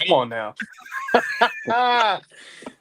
Come on now.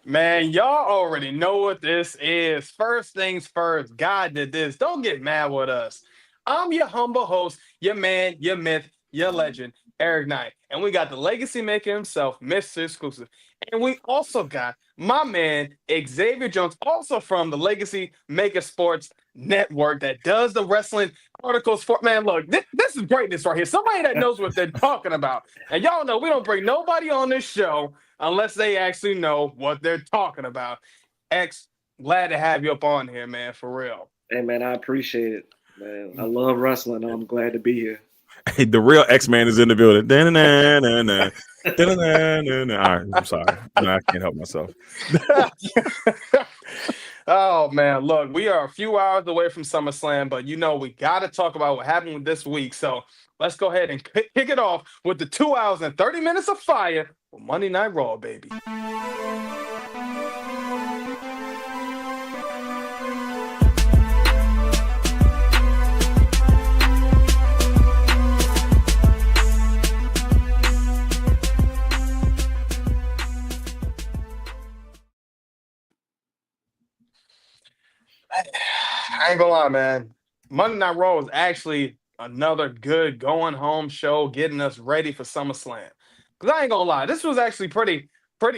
Man, y'all already know what this is. First things first, God did this. Don't get mad with us. I'm your humble host, your man, your myth, your legend, Eric Knight. And we got the legacy maker himself, Mr. Exclusive. And we also got my man, Xavier Jones, also from the Legacy Maker Sports Network that does the wrestling articles for. Man, look, this is greatness right here. Somebody that knows what they're talking about. And y'all know we don't bring nobody on this show unless they actually know what they're talking about. X, glad to have you up on here, man, for real. Hey, man, I appreciate it, man. I love wrestling. I'm glad to be here. Hey, the real X-Man is in the building. Da-na-na-na-na. Da-na-na-na-na. All right, I'm sorry. No, I can't help myself. Oh, man, look, we are a few hours away from SummerSlam, but you know we got to talk about what happened this week. So let's go ahead and kick it off with the 2 hours and 30 minutes of fire for Monday Night Raw, baby. I ain't gonna lie, man. Monday Night Raw was actually another good going home show, getting us ready for SummerSlam. Cause I ain't gonna lie, this was actually pretty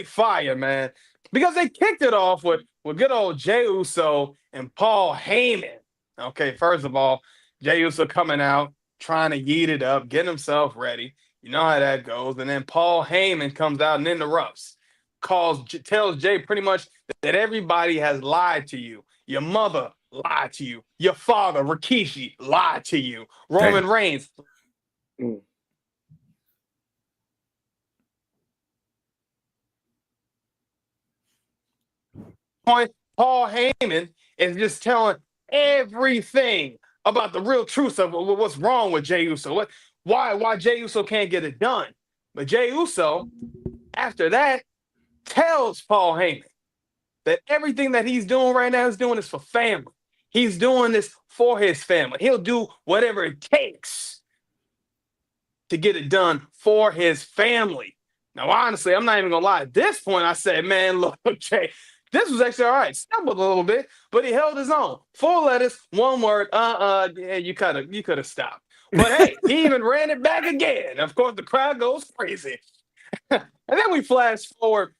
fire, man. Because they kicked it off with good old Jey Uso and Paul Heyman. Okay, first of all, Jey Uso coming out, trying to yeet it up, getting himself ready. You know how that goes. And then Paul Heyman comes out and interrupts, tells Jay pretty much that everybody has lied to you. Your mother lied to you. Your father, Rikishi, lied to you. Roman Reigns. Point, Paul Heyman is just telling everything about the real truth of what's wrong with Jey Uso. Why Jey Uso can't get it done. But Jey Uso, after that, tells Paul Heyman that everything that he's doing right now is doing this for family. He's doing this for his family. He'll do whatever it takes to get it done for his family. Now, honestly, I'm not even going to lie. At this point, I said, man, look, Jay, this was actually all right. Stumbled a little bit, but he held his own. 4 letters, 1 word. Yeah, you could have stopped. But hey, he even ran it back again. Of course, the crowd goes crazy. And then we flash forward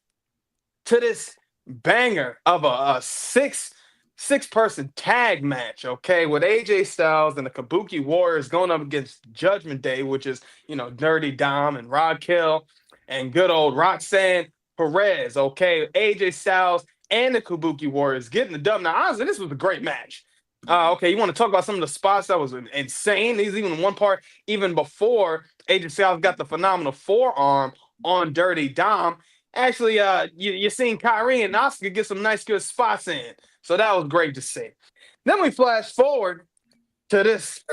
to this banger of a six-person tag match, okay, with AJ Styles and the Kabuki Warriors going up against Judgment Day, which is, Dirty Dom and Raquel and good old Roxanne Perez, okay, AJ Styles and the Kabuki Warriors getting the dub. Now, honestly, this was a great match. Okay, you want to talk about some of the spots that was insane? There's even one part even before AJ Styles got the phenomenal forearm on Dirty Dom. Actually, you're seeing Kyrie and Asuka get some nice, good spots in. So that was great to see. Then we flash forward to this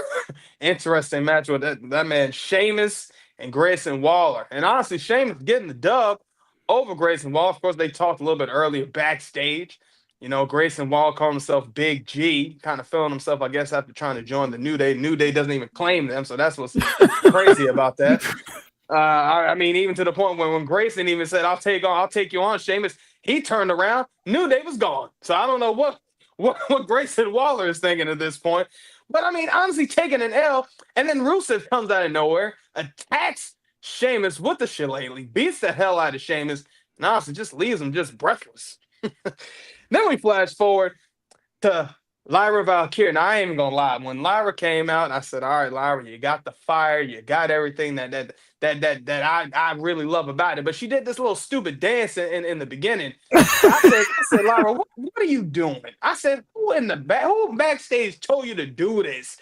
interesting match with that man Sheamus and Grayson Waller. And honestly, Sheamus getting the dub over Grayson Waller. Of course, they talked a little bit earlier backstage. Grayson Waller called himself Big G, kind of feeling himself, I guess, after trying to join the New Day. New Day doesn't even claim them, so that's what's crazy about that. I mean, even to the point when Grayson even said, I'll take you on, Sheamus, he turned around, New Day was gone. So I don't know what Grayson Waller is thinking at this point. But I mean, honestly, taking an L, and then Rusev comes out of nowhere, attacks Sheamus with the shillelagh, beats the hell out of Sheamus, and honestly just leaves him just breathless. Then we flash forward to Lyra Valkyria. Now, I ain't even gonna lie. When Lyra came out, I said, all right, Lyra, you got the fire, you got everything that I really love about it. But she did this little stupid dance in the beginning. I said, Lyra, what are you doing? I said, who backstage told you to do this?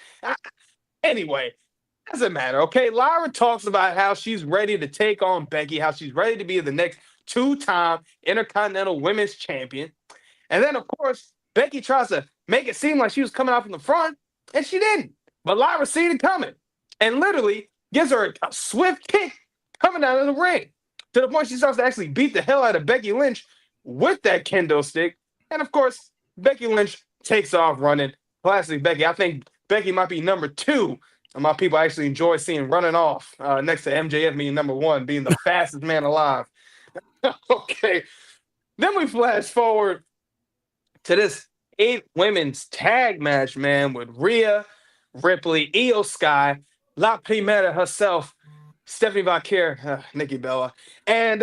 Anyway, doesn't matter, okay? Lyra talks about how she's ready to take on Becky, how she's ready to be the next 2-time Intercontinental Women's Champion. And then, of course, Becky tries to make it seem like she was coming out from the front, and she didn't. But Lyra seen it coming and literally gives her a swift kick coming down in the ring to the point she starts to actually beat the hell out of Becky Lynch with that kendo stick. And, of course, Becky Lynch takes off running. Classic Becky. I think Becky might be number 2 And my people actually enjoy seeing running off next to MJF being number one, being the fastest man alive. Okay. Then we flash forward to this 8 women's tag match, man, with Rhea, Ripley, Io Sky, La Primera herself, Stephanie Valkyrie, Nikki Bella, and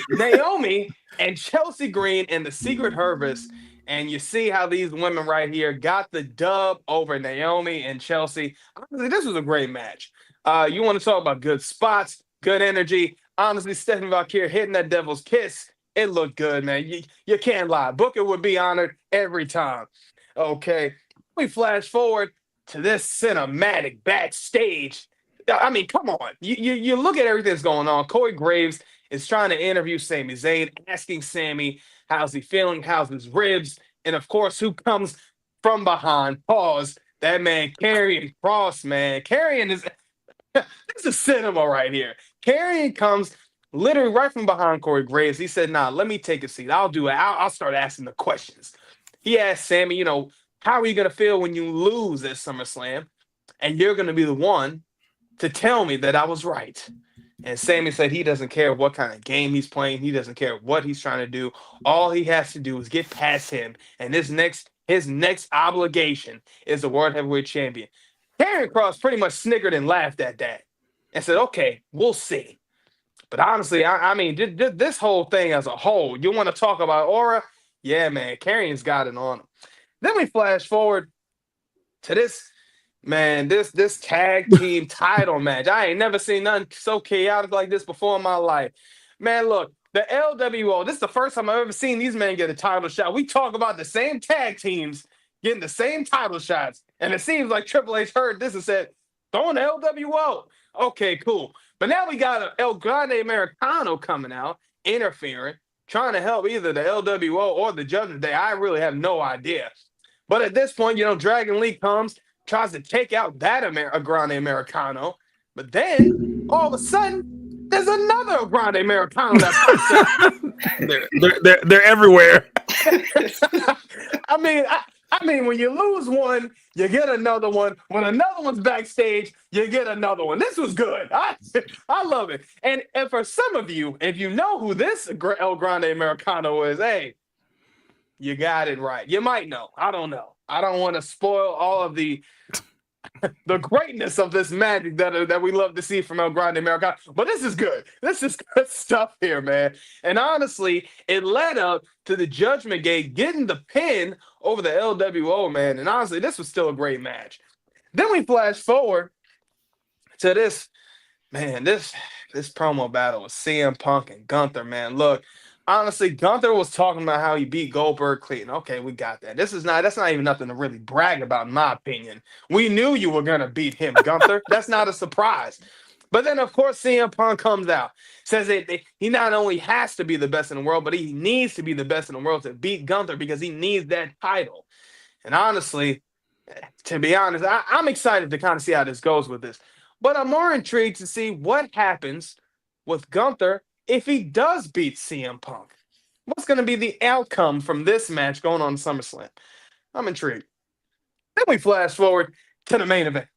Naomi and Chelsea Green and the Secret Harvest. And you see how these women right here got the dub over Naomi and Chelsea. Honestly, this was a great match. You want to talk about good spots, good energy. Honestly, Stephanie Valkyrie hitting that devil's kiss. It looked good, man. You can't lie. Booker would be honored every time. Okay. We flash forward to this cinematic backstage. I mean, come on. You look at everything that's going on. Corey Graves is trying to interview Sami Zayn, asking Sami, how's he feeling? How's his ribs? And of course, who comes from behind? Pause. That man, Karrion Kross, man. Karrion is this is cinema right here. Karrion comes literally right from behind Corey Graves. He said, nah, let me take a seat. I'll do it. I'll start asking the questions. He asked Sami, how are you going to feel when you lose at SummerSlam? And you're going to be the one to tell me that I was right. And Sami said he doesn't care what kind of game he's playing. He doesn't care what he's trying to do. All he has to do is get past him. And his next obligation is the World Heavyweight Champion. Karrion Kross pretty much snickered and laughed at that and said, okay, we'll see. But honestly, I mean, this whole thing as a whole, you want to talk about aura? Yeah, man, Karrion's got it on him. Then we flash forward to this tag team title match. I ain't never seen nothing so chaotic like this before in my life. Man, look, the LWO, this is the first time I've ever seen these men get a title shot. We talk about the same tag teams getting the same title shots, and it seems like Triple H heard this and said, throwing the LWO. Okay, cool. But now we got an El Grande Americano coming out, interfering, trying to help either the LWO or the Judgment Day. I really have no idea. But at this point, Dragon Lee comes, tries to take out that Grande Americano. But then, all of a sudden, there's another Grande Americano that pops out. They're everywhere. I mean, when you lose one, you get another one. When another one's backstage, you get another one. This was good. I love it. And for some of you, if you know who this El Grande Americano is, hey, you got it right. You might know. I don't know. I don't want to spoil all of the greatness of this magic that we love to see from El Grande Americano. But this is good. This is good stuff here, man. And honestly, it led up to the Judgment Gate getting the pin over the LWO, man. And honestly, this was still a great match. Then we flash forward to this promo battle with CM Punk and Gunther, man. Look, honestly, Gunther was talking about how he beat Goldberg clean. Okay, we got that. That's not even nothing to really brag about, in my opinion. We knew you were gonna beat him, Gunther. That's not a surprise. But then, of course, CM Punk comes out, says he not only has to be the best in the world, but he needs to be the best in the world to beat Gunther because he needs that title. And honestly, to be honest, I'm excited to kind of see how this goes with this. But I'm more intrigued to see what happens with Gunther if he does beat CM Punk. What's going to be the outcome from this match going on SummerSlam? I'm intrigued. Then we flash forward to the main event.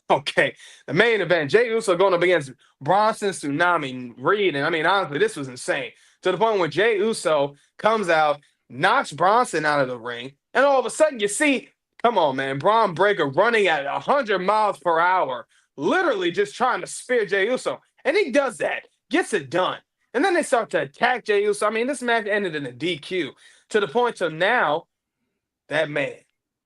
Okay, the main event. Jey Uso going up against Bronson, Tsunami, Reed. And I mean, honestly, this was insane. To the point where Jey Uso comes out, knocks Bronson out of the ring, and all of a sudden you see, come on, man, Braun Breaker running at 100 miles per hour, literally just trying to spear Jey Uso. And he does that, gets it done. And then they start to attack Jey Uso. I mean, this match ended in a DQ to the point of now that man,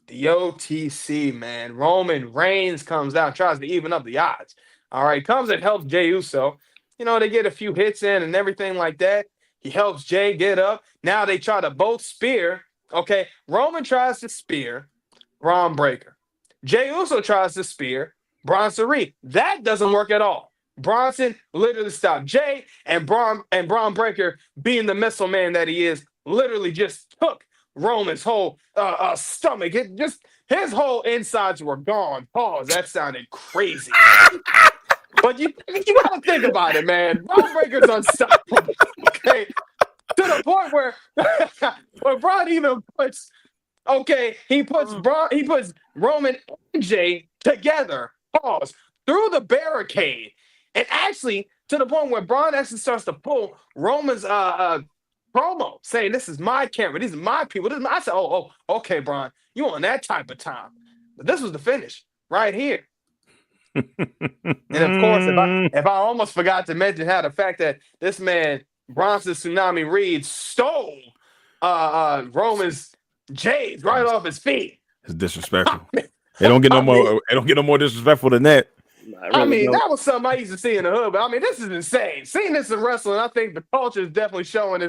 the OTC, man, Roman Reigns comes out, tries to even up the odds. All right, comes and helps Jey Uso. They get a few hits in and everything like that. He helps Jey get up. Now they try to both spear. Okay, Roman tries to spear Braun Breaker. Jey Uso tries to spear Bronson Reed. That doesn't work at all. Bronson literally stopped Jey, and Braun Breaker, being the missile man that he is, literally just took Roman's whole stomach. His whole insides were gone. Pause. That sounded crazy. But you gotta think about it, man. Braun Breaker's unstoppable. Okay. To the point where Braun even puts Roman and Jey together pause, through the barricade, and actually to the point where Braun actually starts to pull Roman's promo, saying, "This is my camera, these are my people." I said, okay, Braun, you on that type of time. But this was the finish right here. And of course, if I almost forgot to mention how the fact that this man, Bronson Tsunami Reed, stole Roman's J's right off his feet. It's disrespectful. They don't get no more. They don't get no more disrespectful than that. That was something I used to see in the hood. But this is insane. Seeing this in wrestling, I think the culture is definitely showing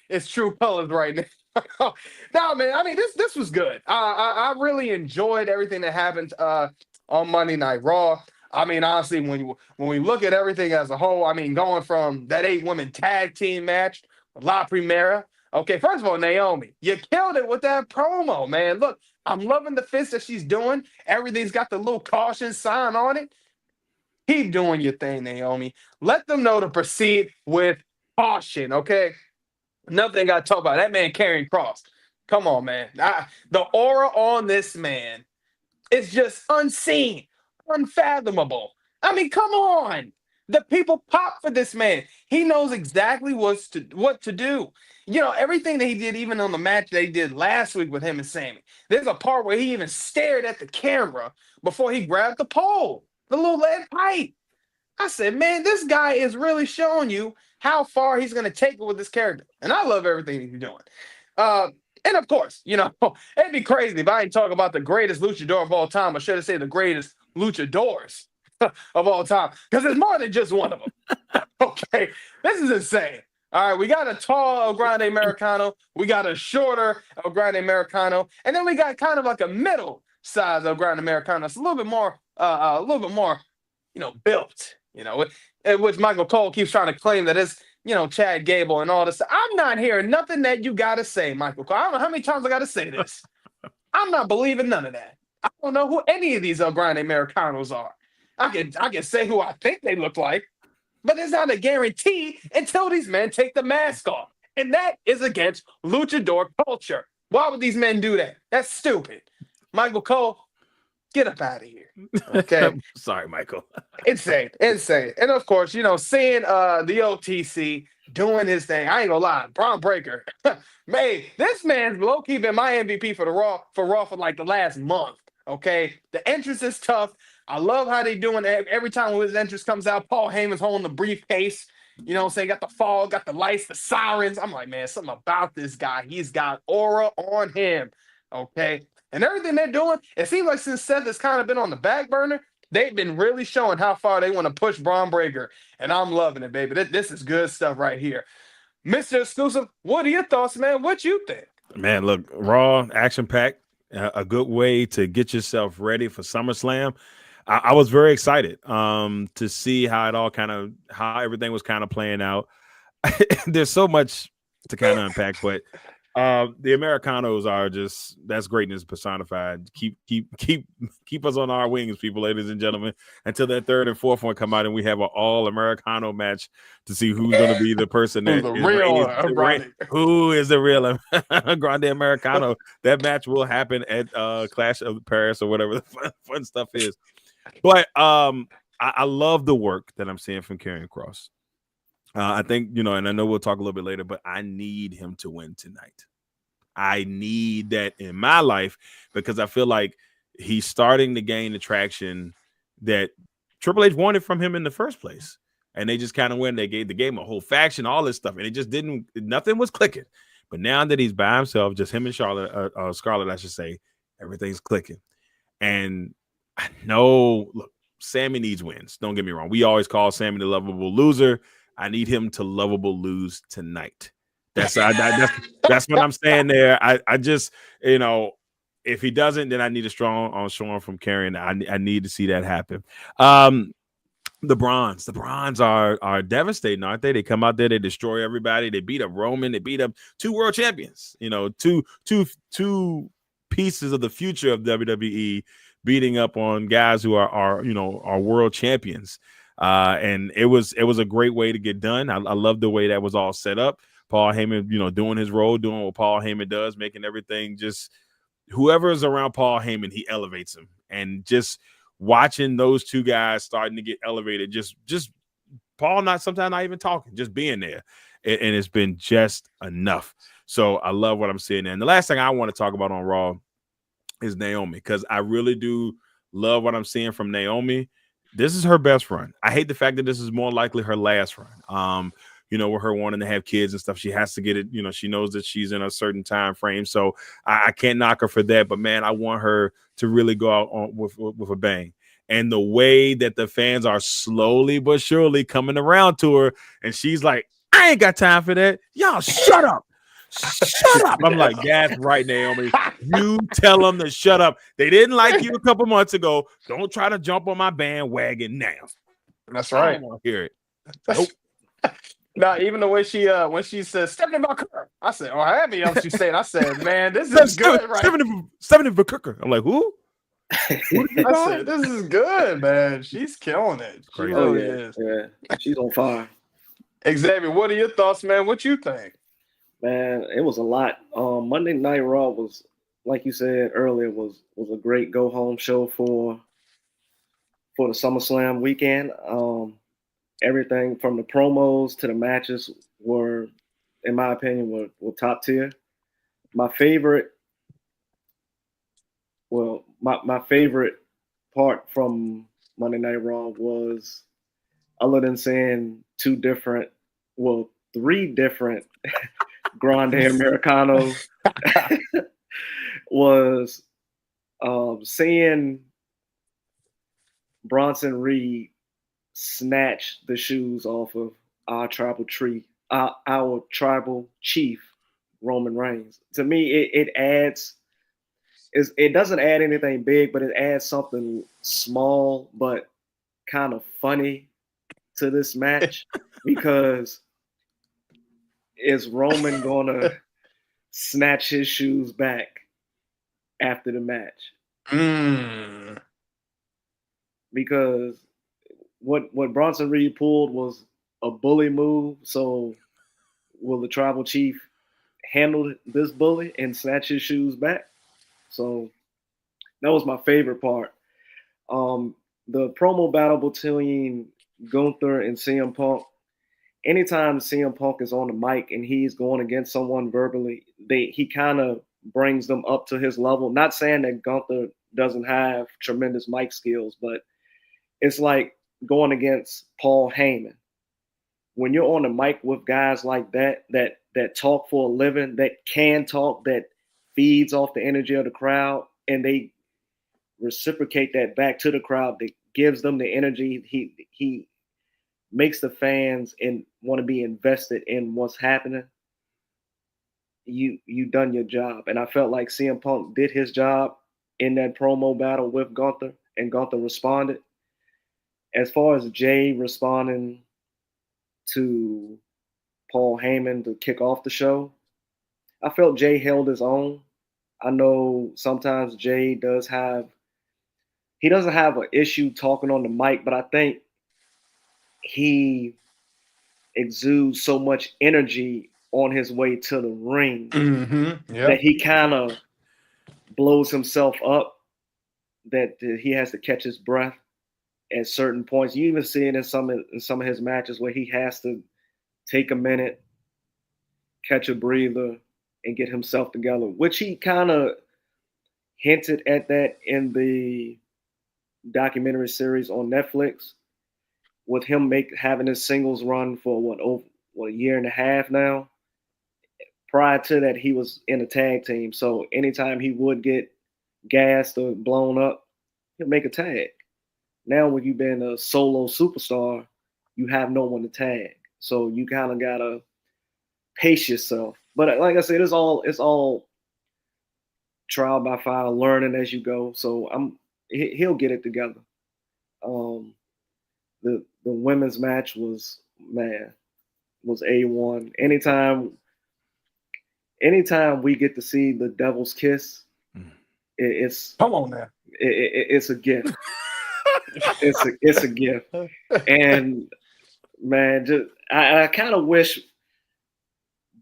its true colors right now. No, man. This was good. I really enjoyed everything that happened on Monday Night Raw. Honestly, when we look at everything as a whole, going from that 8-woman tag team match, La Primera. Okay, first of all, Naomi, you killed it with that promo, man. Look, I'm loving the fist that she's doing. Everything's got the little caution sign on it. Keep doing your thing, Naomi. Let them know to proceed with caution, okay? Another thing I talk about, that man carrying cross. Come on, man. The aura on this man is just unseen, unfathomable. Come on. The people pop for this man. He knows exactly what to do. Everything that he did, even on the match they did last week with him and Sammy. There's a part where he even stared at the camera before he grabbed the pole, the little lead pipe. I said, man, this guy is really showing you how far he's going to take it with this character. And I love everything he's doing. And of course, it'd be crazy if I ain't talk about the greatest luchador of all time. I should have said the greatest luchadors of all time, because there's more than just one of them. Okay, this is insane. All right, we got a tall El Grande Americano, we got a shorter El Grande Americano, and then we got kind of like a middle size El Grande Americano. It's a little bit more, built. Which Michael Cole keeps trying to claim that it's Chad Gable and all this. I'm not hearing nothing that you got to say, Michael Cole. I don't know how many times I got to say this. I'm not believing none of that. I don't know who any of these El Grande Americanos are. I can say who I think they look like, but it's not a guarantee until these men take the mask off. And that is against luchador culture. Why would these men do that? That's stupid. Michael Cole, get up out of here. Okay. Sorry, Michael. Insane. And of course, seeing the OTC doing his thing. I ain't gonna lie. Braun Breaker. Man, this man's low-key been my MVP for Raw for like the last month. Okay. The entrance is tough. I love how they doing it. Every time his entrance comes out, Paul Heyman's holding the briefcase. Got the fog, got the lights, the sirens. I'm like, man, something about this guy. He's got aura on him. Okay. And everything they're doing, it seems like since Seth has kind of been on the back burner, they've been really showing how far they want to push Braun Breaker. And I'm loving it, baby. This is good stuff right here. Mr. Exclusive, what are your thoughts, man? What you think? Man, look, Raw, action-packed, a good way to get yourself ready for SummerSlam. I was very excited to see how everything was kind of playing out. There's so much to kind of unpack, but the Americanos are that's greatness personified. Keep us on our wings, people, ladies and gentlemen, until that third and fourth one come out and we have an all Americano match to see who's going to be the person that who is the real Grande Americano. That match will happen at Clash of Paris or whatever the fun stuff is. But I love the work that I'm seeing from Karrion Kross. I think, and I know we'll talk a little bit later, but I need him to win tonight. I need that in my life because I feel like he's starting to gain the traction that Triple H wanted from him in the first place. And they just kind of went, they gave him a whole faction, all this stuff, and it just nothing was clicking. But now that he's by himself, just him and Scarlett, I should say, everything's clicking. And I know, look, Sammy needs wins. Don't get me wrong. We always call Sammy the lovable loser. I need him to lovable lose tonight. That's what I'm saying there. I just, if he doesn't, then I need a strong showing from Karrion. I need to see that happen. The Bronze are devastating, aren't they? They come out there, they destroy everybody. They beat up Roman. They beat up 2 world champions. Two pieces of the future of WWE beating up on guys who are world champions. And it was a great way to get done. I love the way that was all set up. Paul Heyman, doing his role, doing what Paul Heyman does, making everything just whoever is around Paul Heyman, he elevates him. And just watching those two guys starting to get elevated, just Paul sometimes not even talking, just being there, and it's been just enough. So I love what I'm seeing there. And the last thing I want to talk about on Raw is Naomi, because I really do love what I'm seeing from Naomi. This is her best run. I hate the fact that this is more likely her last run. With her wanting to have kids and stuff, she has to get it. She knows that she's in a certain time frame, so I can't knock her for that. But man, I want her to really go out with a bang. And the way that the fans are slowly but surely coming around to her, and she's like, "I ain't got time for that. Y'all shut up. Shut up." I'm like, "That's right, Naomi. You tell them to shut up. They didn't like you a couple months ago. Don't try to jump on my bandwagon now." That's right. I don't want to hear it. Nope. Now, even the way she when she says Stephanie McCurry, I said, or however else you say it, I said, man, this is good, right? Stephanie McCurry. I'm like, who? I said, this is good, man. She's killing it. She really is. Yeah, she's on fire. Xavier, what are your thoughts, man? What you think? Man, it was a lot. Monday Night Raw was, like you said earlier, was a great go home show for the SummerSlam weekend. Everything from the promos to the matches were, in my opinion, were top tier. My favorite part from Monday Night Raw was, other than seeing three different Grande Americanos, was seeing Bronson Reed snatch the shoes off of our tribal chief, Roman Reigns. To me, it adds. It doesn't add anything big, but it adds something small but kind of funny to this match, because is Roman gonna snatch his shoes back after the match? Because what Bronson Reed pulled was a bully move. So will the tribal chief handle this bully and snatch his shoes back? So that was my favorite part. The promo battle between Gunther and CM Punk. Anytime CM Punk is on the mic and he's going against someone verbally, he kind of brings them up to his level. Not saying that Gunther doesn't have tremendous mic skills, but it's like going against Paul Heyman. When you're on the mic with guys like that talk for a living, that can talk, that feeds off the energy of the crowd, and they reciprocate that back to the crowd, that gives them the energy. He makes the fans and want to be invested in what's happening. You done your job. And I felt like CM Punk did his job in that promo battle with Gunther, and Gunther responded. As far as Jay responding to Paul Heyman to kick off the show, I felt Jay held his own. I know sometimes Jay doesn't have an issue talking on the mic, but I think he exudes so much energy on his way to the ring that he kind of blows himself up, that he has to catch his breath at certain points. You even see it in some of his matches where he has to take a minute, catch a breather, and get himself together, which he kind of hinted at that in the documentary series on Netflix, with him having his singles run for a year and a half now. Prior to that, he was in a tag team, so anytime he would get gassed or blown up, he'll make a tag. Now, when you've been a solo superstar, you have no one to tag, so you kind of gotta pace yourself. But like I said, it's all trial by fire, learning as you go. So he'll get it together. The women's match was A1. Anytime we get to see the Devil's Kiss, it's come on now. It's a gift. it's a gift. And man, I kind of wish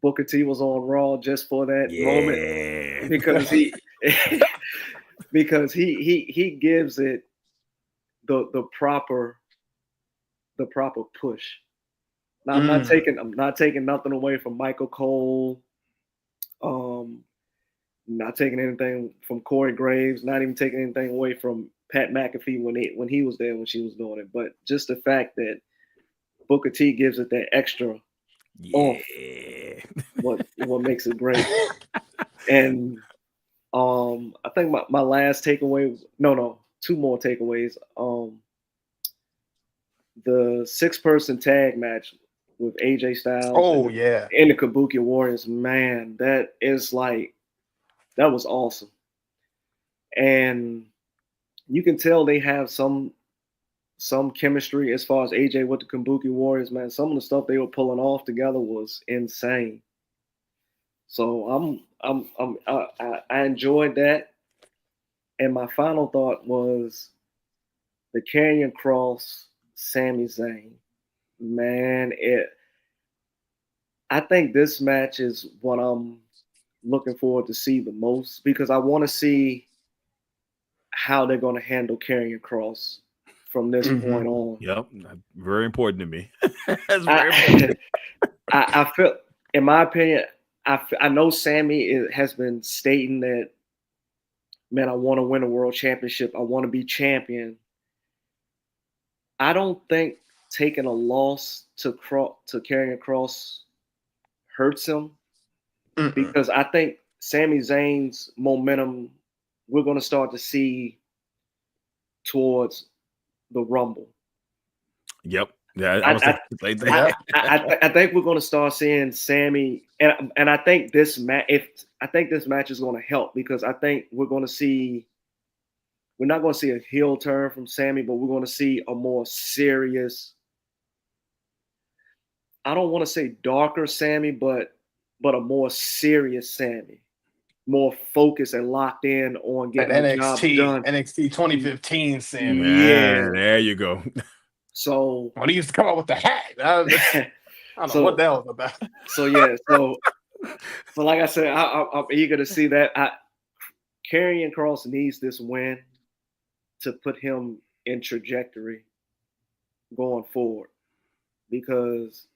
Booker T was on Raw just for that moment, because he gives it the proper push. Now, I'm not taking nothing away from Michael Cole. Not taking anything from Corey Graves. Not even taking anything away from Pat McAfee when he was there when she was doing it. But just the fact that Booker T gives it that extra oomph, what makes it great. And I think my last takeaway, two more takeaways. The 6-person tag match with AJ Styles and the Kabuki Warriors, man, that was awesome. And you can tell they have some chemistry as far as AJ with the Kabuki Warriors, man. Some of the stuff they were pulling off together was insane. So I enjoyed that. And my final thought was the Karrion Kross, Sami Zayn. Man, I think this match is what I'm looking forward to see the most, because I want to see how they're going to handle Karrion Kross from this point on. Yep, very important to me. That's very important. I feel, in my opinion, I know Sami has been stating that, man, I want to win a world championship. I want to be champion. I don't think taking a loss to Karrion Kross hurts him, because I think Sami Zayn's momentum we're going to start to see towards the Rumble. Yep. Yeah, I think we're going to start seeing Sami, and I think this match. I think this match is going to help, because I think we're going to see. We're not going to see a heel turn from Sami, but we're going to see a more serious. I don't want to say darker Sami, but a more serious Sami, more focused and locked in on getting the job done. NXT 2015 Sami. Yeah, there you go. So when he used to come up with the hat, I don't know what that was about. So like I said, I'm eager to see that. Karrion Kross needs this win to put him in trajectory going forward, because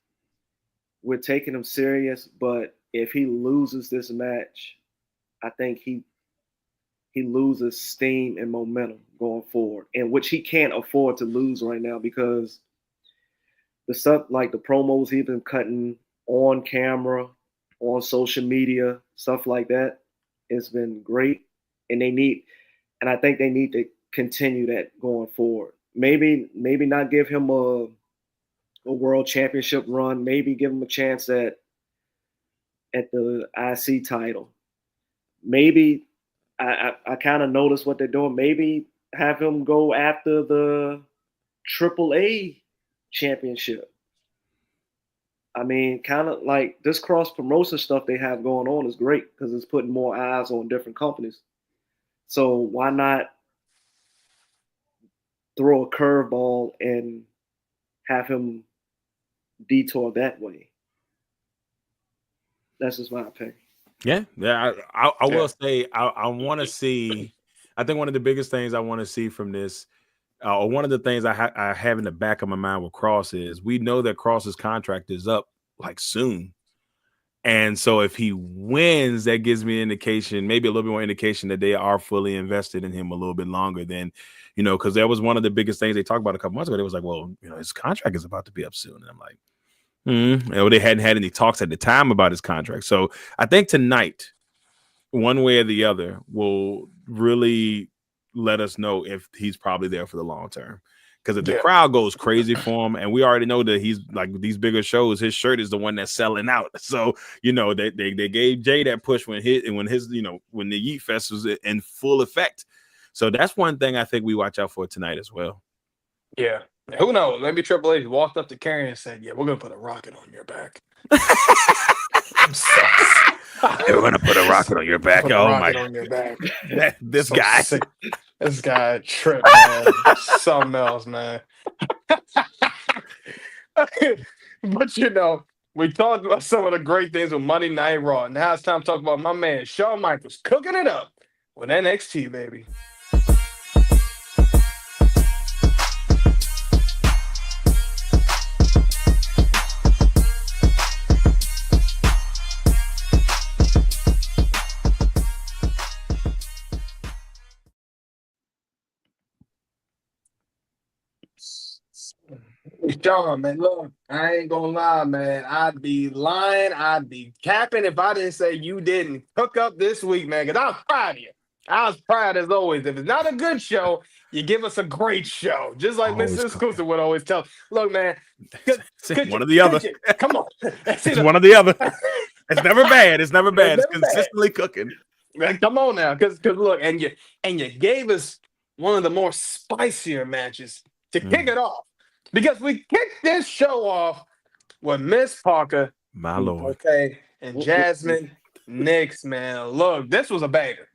we're taking him serious. But if he loses this match, I think he loses steam and momentum going forward, and which he can't afford to lose right now, because the stuff like the promos he's been cutting on camera, on social media, stuff like that, has been great. And I think they need to continue that going forward. Maybe not give him a world championship run. Maybe give him a chance at the IC title. Maybe I kind of noticed what they're doing. Maybe have him go after the AAA championship. I mean, kind of like this cross promotion stuff they have going on is great, because it's putting more eyes on different companies. So why not throw a curveball and have him detour that way? That's just my opinion. Yeah. I will say I want to see. I think one of the biggest things I want to see from this, or one of the things I have in the back of my mind with Kross, is we know that Kross's contract is up like soon. And so if he wins, that gives me an indication, maybe a little bit more indication, that they are fully invested in him a little bit longer than, because that was one of the biggest things they talked about a couple months ago. They was like, well, his contract is about to be up soon. And I'm like, they hadn't had any talks at the time about his contract. So I think tonight, one way or the other, will really let us know if he's probably there for the long term. Because if the crowd goes crazy for him, and we already know that he's like these bigger shows, his shirt is the one that's selling out. So they gave Jay that push when the Yeet Fest was in full effect. So that's one thing I think we watch out for tonight as well. Yeah, who knows? Maybe Triple H walked up to Karrion and said, "Yeah, we're gonna put a rocket on your back." We're gonna put a rocket on your back. On your back. This guy. Sick. This guy tripped, man. Something else, man. But we talked about some of the great things with Monday Night Raw. Now it's time to talk about my man Shawn Michaels cooking it up with NXT, baby. John, man, look, I ain't gonna lie, man. I'd be lying, I'd be capping if I didn't say you didn't cook up this week, man, because I was proud of you. I was proud as always. If it's not a good show, you give us a great show. Just like Always Mr. cooking. Exclusive would always tell. Look, man, One or the other. come on. It's one or the other. It's never bad. It's never bad. It's never bad. consistently cooking. Man, come on now, because look, and you gave us one of the more spicier matches to kick it off, because we kicked this show off with Miss Parker, My lord. okay, and Jasmine Nix. Man, look, this was a banger,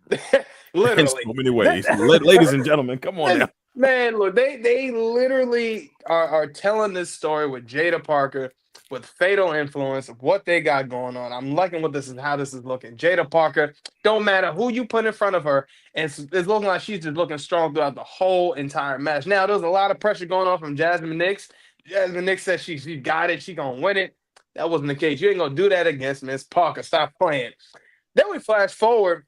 literally, In so many ways. Ladies and gentlemen, come on now. Man, look, they literally are telling this story with Jada Parker, with Fatal Influence of what they got going on. I'm liking how this is looking. Jada Parker, don't matter who you put in front of her, and it's looking like she's just looking strong throughout the whole entire match. Now, there's a lot of pressure going on from Jasmine Nix. Jasmine Nix says she got it, she gonna win it. That wasn't the case. You ain't gonna do that against Miss Parker. Stop playing. Then we flash forward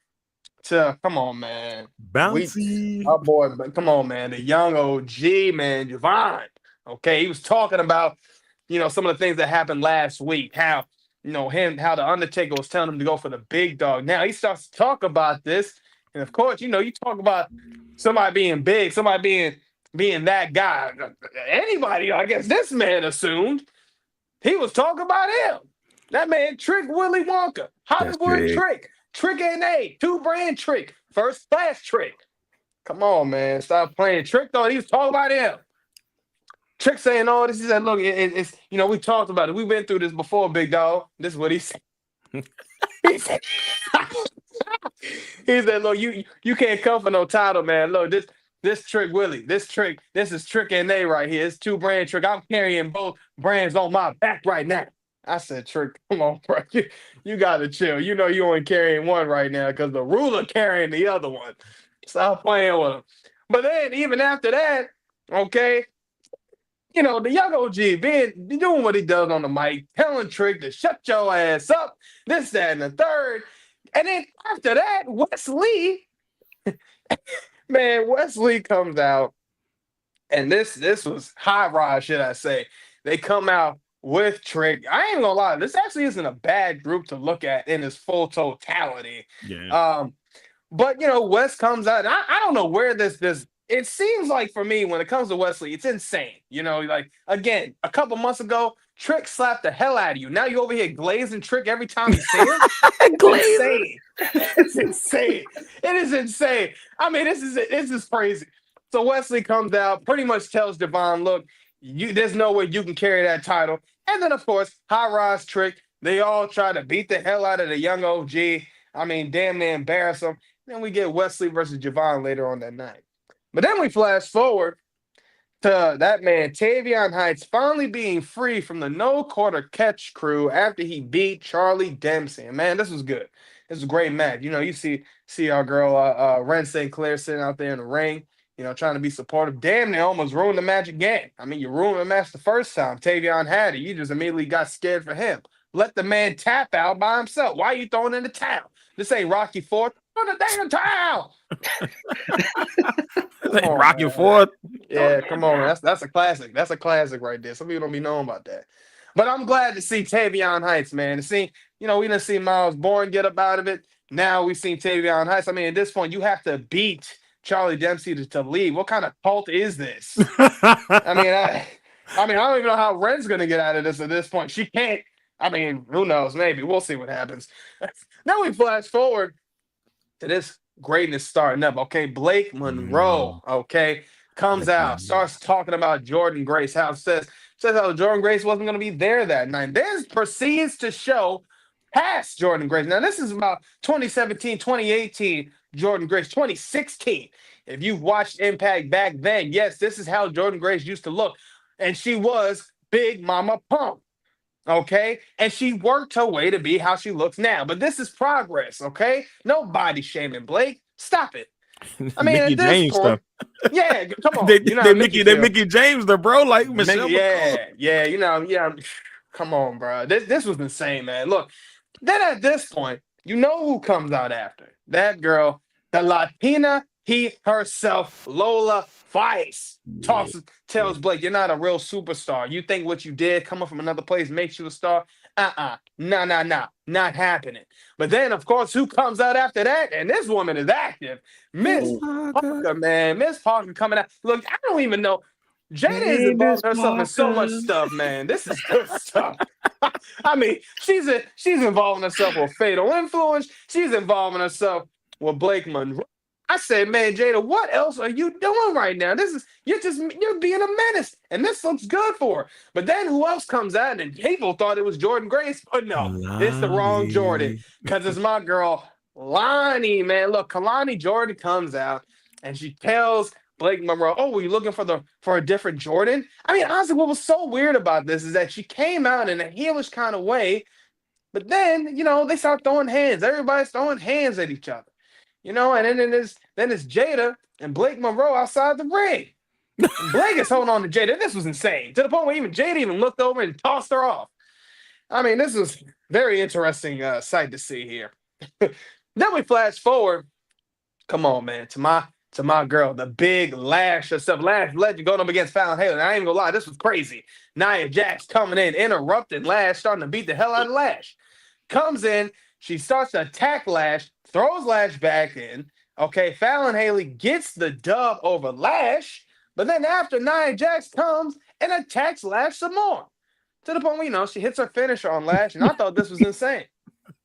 to, come on, man. Bouncy. Our boy, come on, man. The young OG, man, Javon. Okay, he was talking about, some of the things that happened last week. How, how the Undertaker was telling him to go for the big dog. Now he starts to talk about this, and of course, you talk about somebody being big, somebody being that guy. Anybody, I guess this man assumed he was talking about him. That man, Trick Willie Wonka, Hollywood Trick. Trick NA, 2-brand Trick, first class Trick. Come on, man. Stop playing. Trick thought he was talking about him. Trick saying all this. He said, look, it's we talked about it. We've been through this before, big dog. This is what he said. he said, look, you can't come for no title, man. Look, this Trick Willie, this is Trick NA right here. It's 2-brand Trick. I'm carrying both brands on my back right now. I said, Trick, come on, bro. You got to chill. You only carrying one right now because the ruler carrying the other one. Stop playing with him. But then, even after that, okay, the young OG doing what he does on the mic, telling Trick to shut your ass up, this, that, and the third. And then after that, Wesley, man, Wesley comes out, and this was high rise, should I say. They come out with Trick. I ain't gonna lie, this actually isn't a bad group to look at in its full totality. Yeah. But Wes comes out, and I don't know where this it seems like, for me, when it comes to Wesley, it's insane. Like, again, a couple months ago, Trick slapped the hell out of you. Now you over here glazing Trick every time you see him. Insane. It's insane. It is insane. I mean, this is crazy. So Wesley comes out, pretty much tells Devon, look, there's no way you can carry that title. And then, of course, High Rise Trick, they all try to beat the hell out of the young OG. I mean, damn near embarrass them. Then we get Wesley versus Javon later on that night. But then we flash forward to that man, Tavion Heights, finally being free from the no quarter catch crew after he beat Charlie Dempsey. And man, this was good. This was a great match. You see our girl Ren St. Clair sitting out there in the ring, trying to be supportive. Damn, they almost ruined the match again. I mean, you ruined the match the first time. Tavion had it. You just immediately got scared for him. Let the man tap out by himself. Why are you throwing in the towel? This ain't Rocky Ford. Throw the damn towel. Rocky Ford. Yeah, come on. That's a classic. That's a classic right there. Some people don't be knowing about that. But I'm glad to see Tavion Heights, man. To see, we didn't see Miles Bourne get up out of it. Now we've seen Tavion Heights. I mean, at this point, you have to beat Charlie Dempsey to leave. What kind of cult is this? I mean, I don't even know how Ren's gonna get out of this at this point. She can't. I mean, who knows? Maybe we'll see what happens. Now we flash forward to this greatness starting up. Okay, Blake Monroe. Okay, comes out, starts talking about Jordan Grace. How says how Jordan Grace wasn't going to be there that night. Then proceeds to show past Jordan Grace. Now this is about 2017, 2018. Jordan Grace, 2016. If you've watched Impact back then, yes, this is how Jordan Grace used to look, and she was Big Mama Pump. Okay, and she worked her way to be how she looks now. But this is progress. Okay, no body shaming, Blake. Stop it. I mean, Mickey at this James point, stuff. Yeah, come on. they Mickey James, the bro, like Michelle. Yeah. Come on, bro. This was insane, man. Look, then at this point, who comes out after that girl, the Latina He herself, Lola Vice, tells Blake, "You're not a real superstar. You think what you did coming from another place makes you a star? Nah, not happening." But then, of course, who comes out after that? And this woman is active. Miss Parker, man. Miss Parker coming out. Look, I don't even know. Jada is Hey, Miss involved herself in so much Parker. stuff, man. This is good stuff. I mean, she's involving herself with Fatal Influence. She's involving herself with Blake Monroe. I said, man, Jada, what else are you doing right now? You're being a menace, and this looks good for her. But then who else comes out? And people thought it was Jordan Grace, but no, it's the wrong Jordan because it's my girl Lonnie, man. Look, Kalani Jordan comes out and she tells Blake Monroe, "Oh, were you looking for a different Jordan?" I mean, honestly, what was so weird about this is that she came out in a heelish kind of way, but then they start throwing hands. Everybody's throwing hands at each other. And then it's Jada and Blake Monroe outside the ring. And Blake is holding on to Jada. This was insane, to the point where even Jada looked over and tossed her off. I mean, this was very interesting sight to see here. Then we flash forward. Come on, man, to my girl, the big Lash herself, Lash Legend going up against Fallon Hayden. I ain't gonna lie, this was crazy. Nia Jax coming in, interrupting Lash, starting to beat the hell out of Lash. Comes in, she starts to attack Lash, throws Lash back in. Okay, Fallon Haley gets the dub over Lash, but then after Nia Jax comes and attacks Lash some more. To the point where, she hits her finisher on Lash, and I thought this was insane.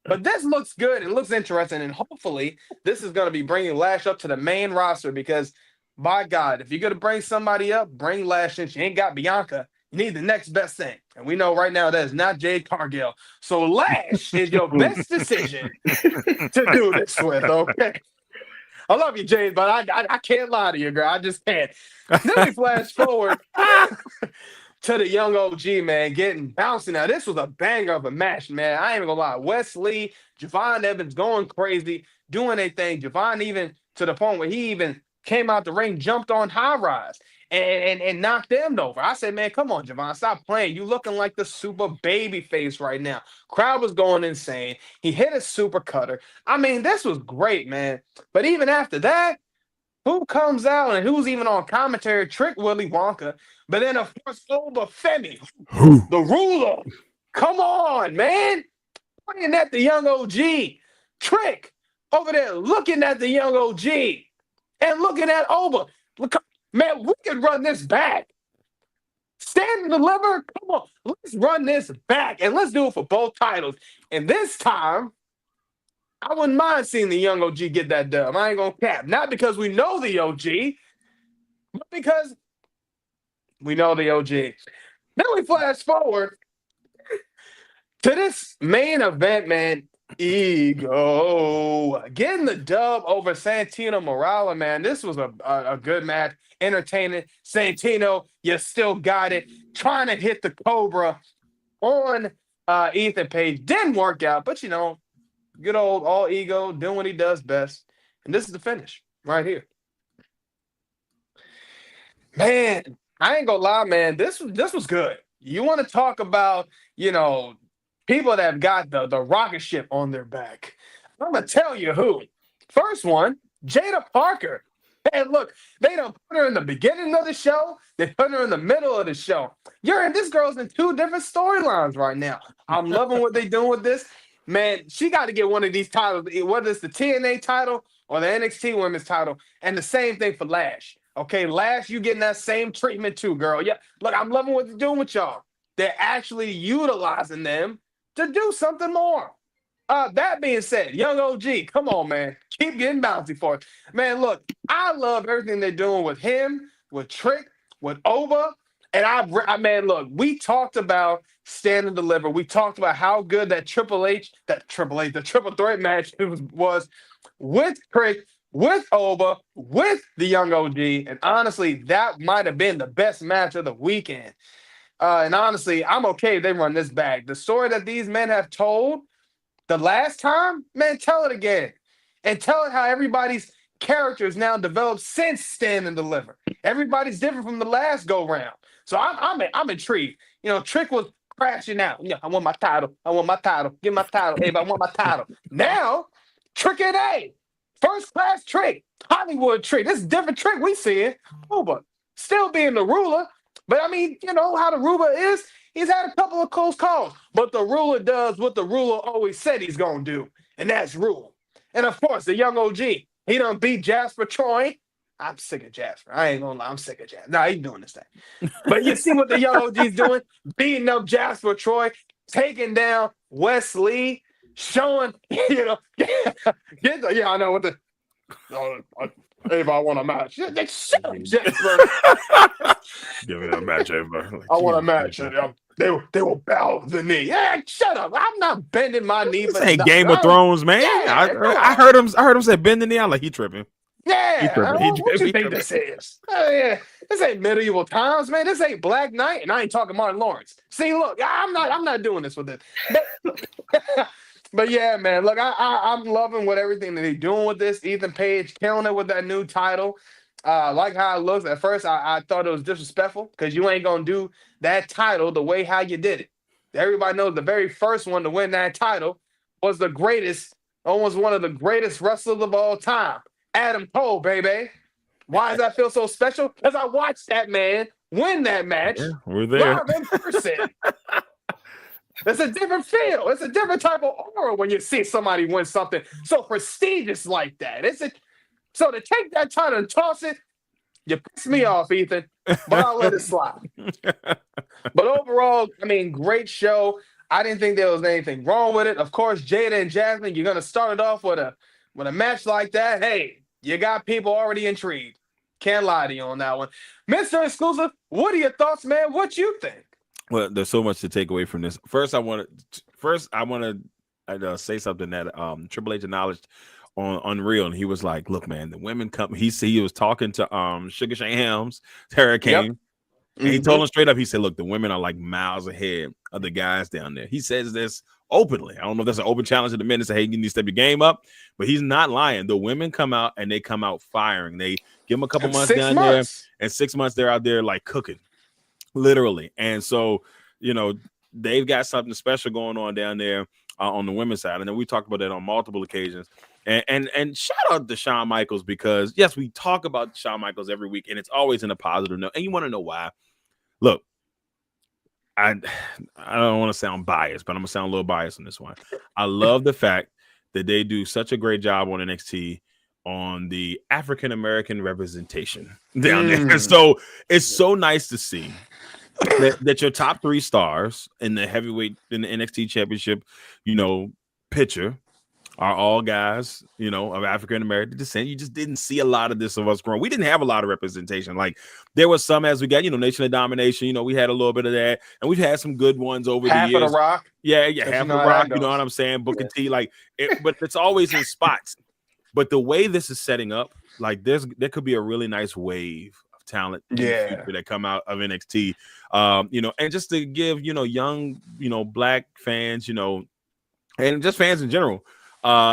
But this looks good and looks interesting, and hopefully this is going to be bringing Lash up to the main roster because, by God, if you're going to bring somebody up, bring Lash in. She ain't got Bianca. You need the next best thing. And we know right now that is not Jade Cargill. So Lash is your best decision to do this with, okay? I love you, Jade, but I can't lie to you, girl. I just can't. Then we flash forward to the young OG, man, getting bouncing. Now, this was a banger of a match, man. I ain't even gonna lie. Wesley, Javon Evans going crazy, doing their thing. Javon even to the point where he even came out the ring, jumped on High Rise and knocked them over. I said, man, come on, Javon, stop playing. You looking like the super baby face right now. Crowd was going insane. He hit a super cutter. I mean, this was great, man. But even after that, who comes out and who's even on commentary? Trick Willy Wonka. But then, of course, Oba Femi, the ruler. Come on, man. Pointing at the young OG. Trick over there looking at the young OG and looking at Oba. Look, man, we can run this back. Stand and deliver. Come on. Let's run this back. And let's do it for both titles. And this time, I wouldn't mind seeing the young OG get that dub. I ain't gonna cap. Not because we know the OG, but because we know the OG. Then we flash forward to this main event, man. Ego getting the dub over Santino Morales, man. This was a good match, entertaining. Santino, you still got it. Trying to hit the Cobra on Ethan Page. Didn't work out, but good old all Ego doing what he does best. And this is the finish right here. Man, I ain't gonna lie, man. This was good. You want to talk about, people that have got the rocket ship on their back. I'm gonna tell you who. First one, Jada Parker. And look, they don't put her in the beginning of the show. They put her in the middle of the show. This girl's in two different storylines right now. I'm loving what they're doing with this. Man, she got to get one of these titles, whether it's the TNA title or the NXT Women's title, and the same thing for Lash. Okay, Lash, you getting that same treatment too, girl. Yeah, look, I'm loving what they're doing with y'all. They're actually utilizing them to do something more. That being said, young OG, come on, man. Keep getting bouncy for it. Man, look, I love everything they're doing with him, with Trick, with Oba. And look, we talked about Stand and Deliver. We talked about how good the triple threat match was with Trick, with Oba, with the young OG. And honestly, that might have been the best match of the weekend. And honestly, I'm okay if they run this back. The story that these men have told the last time, man, tell it again. And tell it how everybody's characters now developed since Stand and Deliver. Everybody's different from the last go-round. So I'm intrigued. Trick was crashing out. I want my title. I want my title. Give my title. Hey, I want my title. Now, Trick and A First class trick, Hollywood trick. This is a different trick we see it. Ruba still being the ruler, but I mean, you know how the ruler is. He's had a couple of close calls, but the ruler does what the ruler always said he's gonna do, and that's rule. And of course, the young OG, he done beat Jasper Troy. I'm sick of Jasper. I ain't gonna lie, I'm sick of Jasper. Nah, he's doing this thing. But you see what the young OG's doing? Beating up Jasper Troy, taking down Wesley, showing, you know, yeah, I know what the. Everybody want a match. Shut up, Jasper. Give me that match, everybody. Like, I want a match. They will bow the knee. Yeah, shut up. I'm not bending my knee. This ain't Game of Thrones, man. Yeah, I heard him say bend the knee. I'm like, he tripping. Yeah, what you think tripping. this is? Yeah. This ain't medieval times, man. This ain't Black Knight, and I ain't talking Martin Lawrence. See, look, I'm not doing this with this. But yeah, man, look, I'm loving everything that they're doing with this. Ethan Page killing it with that new title. Like how it looks. At first, I thought it was disrespectful because you ain't gonna do that title the way how you did it. Everybody knows the very first one to win that title was the greatest, almost one of the greatest wrestlers of all time, Adam Cole, baby. Why does that feel so special? Because I watched that man win that match. Yeah, we're there. Live in person. It's a different feel. It's a different type of aura when you see somebody win something so prestigious like that. So to take that title and toss it, you piss me off, Ethan, but I'll let it slide. But overall, I mean, great show. I didn't think there was anything wrong with it. Of course, Jada and Jasmine, you're gonna start it off with a match like that. Hey, you got people already intrigued. Can't lie to you on that one. Mr. Xclusive, what are your thoughts, man? What you think? Well, there's so much to take away from this. First, I want to say something that Triple H acknowledged on Unreal, and he was like, "Look, man, the women come." He was talking to Sugar Shane Helms, Hurricane, Yep. and he told him straight up. He said, "Look, the women are like miles ahead of the guys down there." He says this openly. I don't know if that's an open challenge to the men to say, "Hey, you need to step your game up," but he's not lying. The women come out and they come out firing. They give them a couple months down there, and 6 months they're out there like cooking. Literally. And so, you know, they've got something special going on down there on the women's side. And then we talked about that on multiple occasions. And shout out to Shawn Michaels, because yes, we talk about Shawn Michaels every week and it's always in a positive note. And you want to know why? Look, I don't want to sound biased, but I'm gonna sound a little biased on this one. I love the fact that they do such a great job on NXT on the African American representation down there. So it's so nice to see that your top 3 stars in the heavyweight in the NXT championship, you know, picture are all guys, you know, of African American descent. You just didn't see a lot of this of us growing. We didn't have a lot of representation. Like there was some as we got, you know, Nation of Domination. You know, we had a little bit of that, and we've had some good ones over the years. Half of the Rock. Yeah, half of the Rock. You know what I'm saying? Booker T, like, but it's always in spots. But the way this is setting up, like there could be a really nice wave of talent in the future that come out of NXT. You know, and just to give, you know, young, you know, black fans, you know, and just fans in general,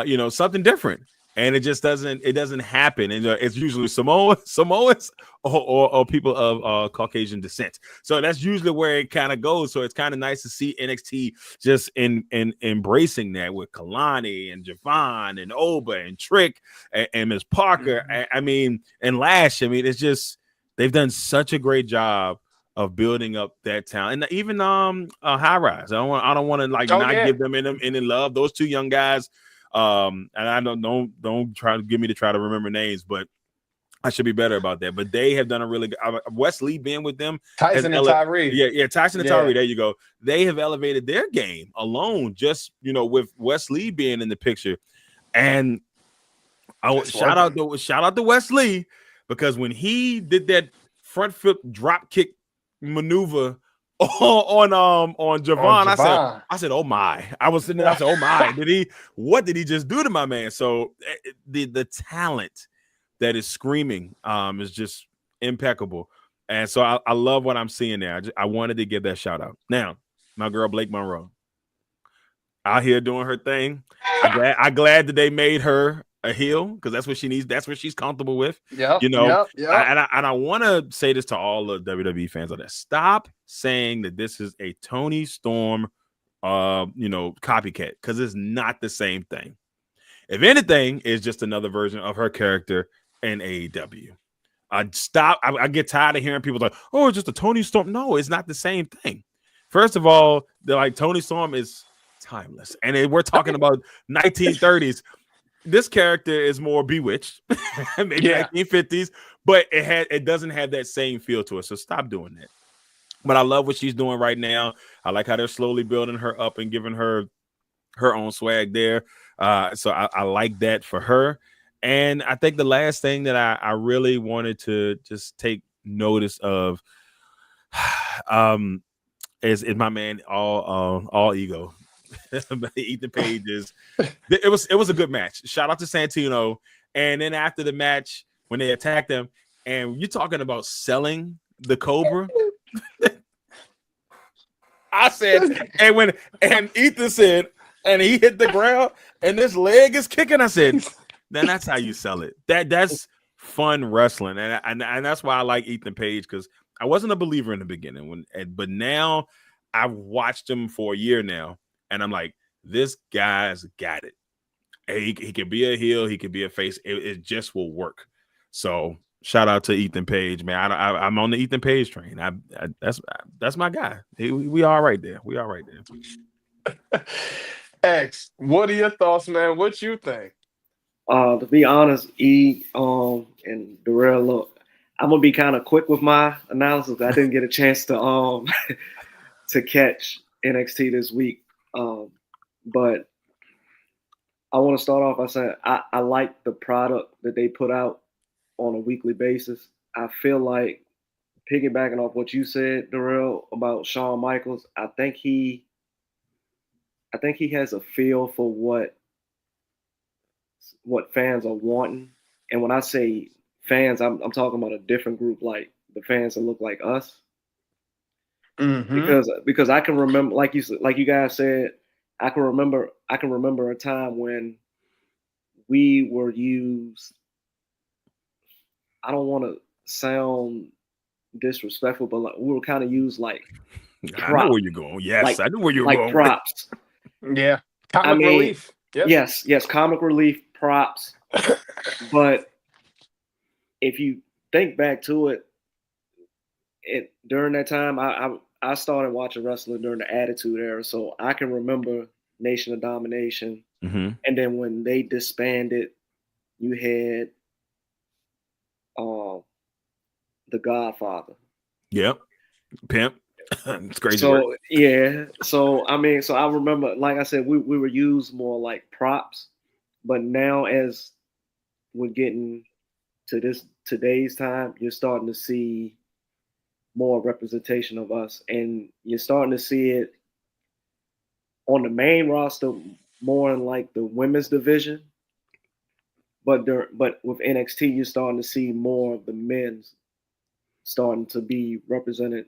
you know, something different. And it just doesn't happen. And it's usually Samoans or people of Caucasian descent. So that's usually where it kind of goes. So it's kind of nice to see NXT just in embracing that with Kalani and Javon and Oba and Trick and Ms. Parker. I mean, and Lash. I mean, it's just they've done such a great job of building up that talent. And even High Rise. I don't want to like give them any love. Those 2 young guys. And I don't try to get me to try to remember names, but I should be better about that. But they have done a really good. Wesley being with them, Tyson and Tyree, Tyson and Tyree. There you go. They have elevated their game alone, just you know, with Wesley being in the picture. And shout out to Wesley, because when he did that front flip drop kick maneuver on Javon, I said, oh my. I was sitting there, I said, oh my, what did he just do to my man? So the talent that is screaming is just impeccable. And so I love what I'm seeing there. I wanted to give that shout out. Now, my girl Blake Monroe out here doing her thing. I'm glad that they made her a heel, because that's what she needs. That's what she's comfortable with. Yeah, you know. Yep. I want to say this to all the WWE fans out there: stop saying that this is a Toni Storm, you know, copycat, because it's not the same thing. If anything, it's just another version of her character in AEW. I get tired of hearing people like, oh, it's just a Tony Storm. No, it's not the same thing. First of all, they're like Tony Storm is timeless. And we're talking about 1930s. This character is more Bewitched, maybe 1950s, but it doesn't have that same feel to it. So stop doing that. But I love what she's doing right now. I like how they're slowly building her up and giving her own swag there. So I like that for her. And I think the last thing that I really wanted to just take notice of is my man all ego. Ethan Page it was a good match. Shout out to Santino. And then after the match, when they attacked him, and you're talking about selling the Cobra. I said, and Ethan said, and he hit the ground, and this leg is kicking. I said, then that's how you sell it. That's fun wrestling, and that's why I like Ethan Page, because I wasn't a believer in the beginning, but now I've watched him for a year now, and I'm like, this guy's got it. He can be a heel, he can be a face. It just will work. So shout out to Ethan Page, man. I'm on the Ethan Page train. That's my guy. We all right there. We all right there. X, what are your thoughts, man? What you think? To be honest, and Darrell, look, I'm gonna be kind of quick with my analysis. I didn't get a chance to to catch NXT this week, but I want to start off by saying I like the product that they put out on a weekly basis. I feel like, piggybacking off what you said, Darrell, about Shawn Michaels, I think he has a feel for what fans are wanting. And when I say fans, I'm talking about a different group, like the fans that look like us. Mm-hmm. Because I can remember, like you guys said, I can remember a time when we were used. I don't want to sound disrespectful, but like, we were kind of used like props. I know where you're going. Yes, I know where you're going. Like props. Yeah. Comic relief. Yep. Yes, comic relief, props. But if you think back to it during that time, I started watching wrestling during the Attitude Era, so I can remember Nation of Domination. Mm-hmm. And then when they disbanded, you had The Godfather. Yep. Pimp. It's crazy. So yeah. So I remember, like I said, we were used more like props, but now as we're getting to today's time, you're starting to see more representation of us, and you're starting to see it on the main roster more in like the women's division. But with NXT, you're starting to see more of the men's starting to be represented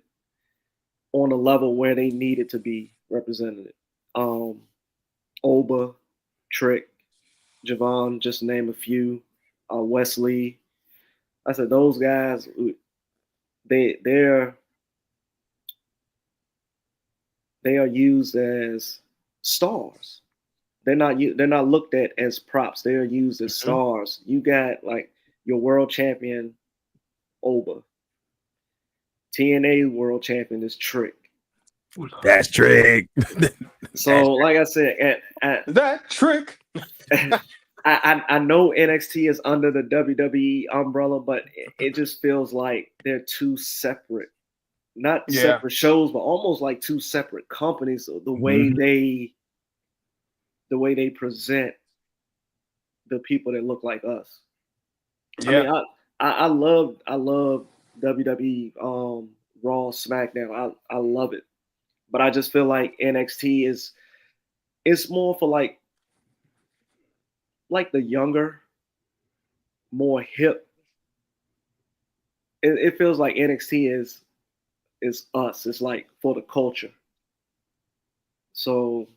on a level where they needed to be represented. Oba, Trick, Javon, just to name a few. Wesley. I said those guys. They are used as stars. They're not looked at as props. They are used as stars. You got like your world champion, Oba. TNA world champion is Trick. That's Trick. So, like I said, that Trick. I know NXT is under the WWE umbrella, but it just feels like they're two separate, not separate shows, but almost like two separate companies. The way they present the people that look like us. Yeah. I mean, I love WWE Raw, SmackDown. I love it, but I just feel like NXT it's more for like the younger, more hip. It feels like NXT is us. It's like for the culture. So,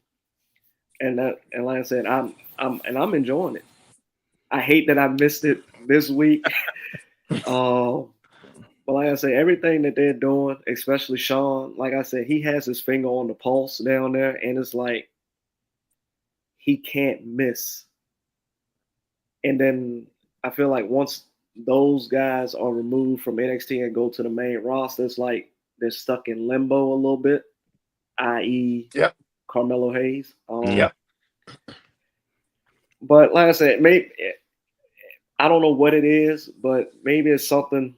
and like I said, I'm enjoying it. I hate that I missed it this week. But like I said, everything that they're doing, especially Shawn, like I said, he has his finger on the pulse down there, and it's like he can't miss And then I feel like once those guys are removed from NXT and go to the main roster, it's like they're stuck in limbo a little bit, i.e., Yep. Carmelo Hayes. Yep. But like I said, maybe I don't know what it is, but maybe it's something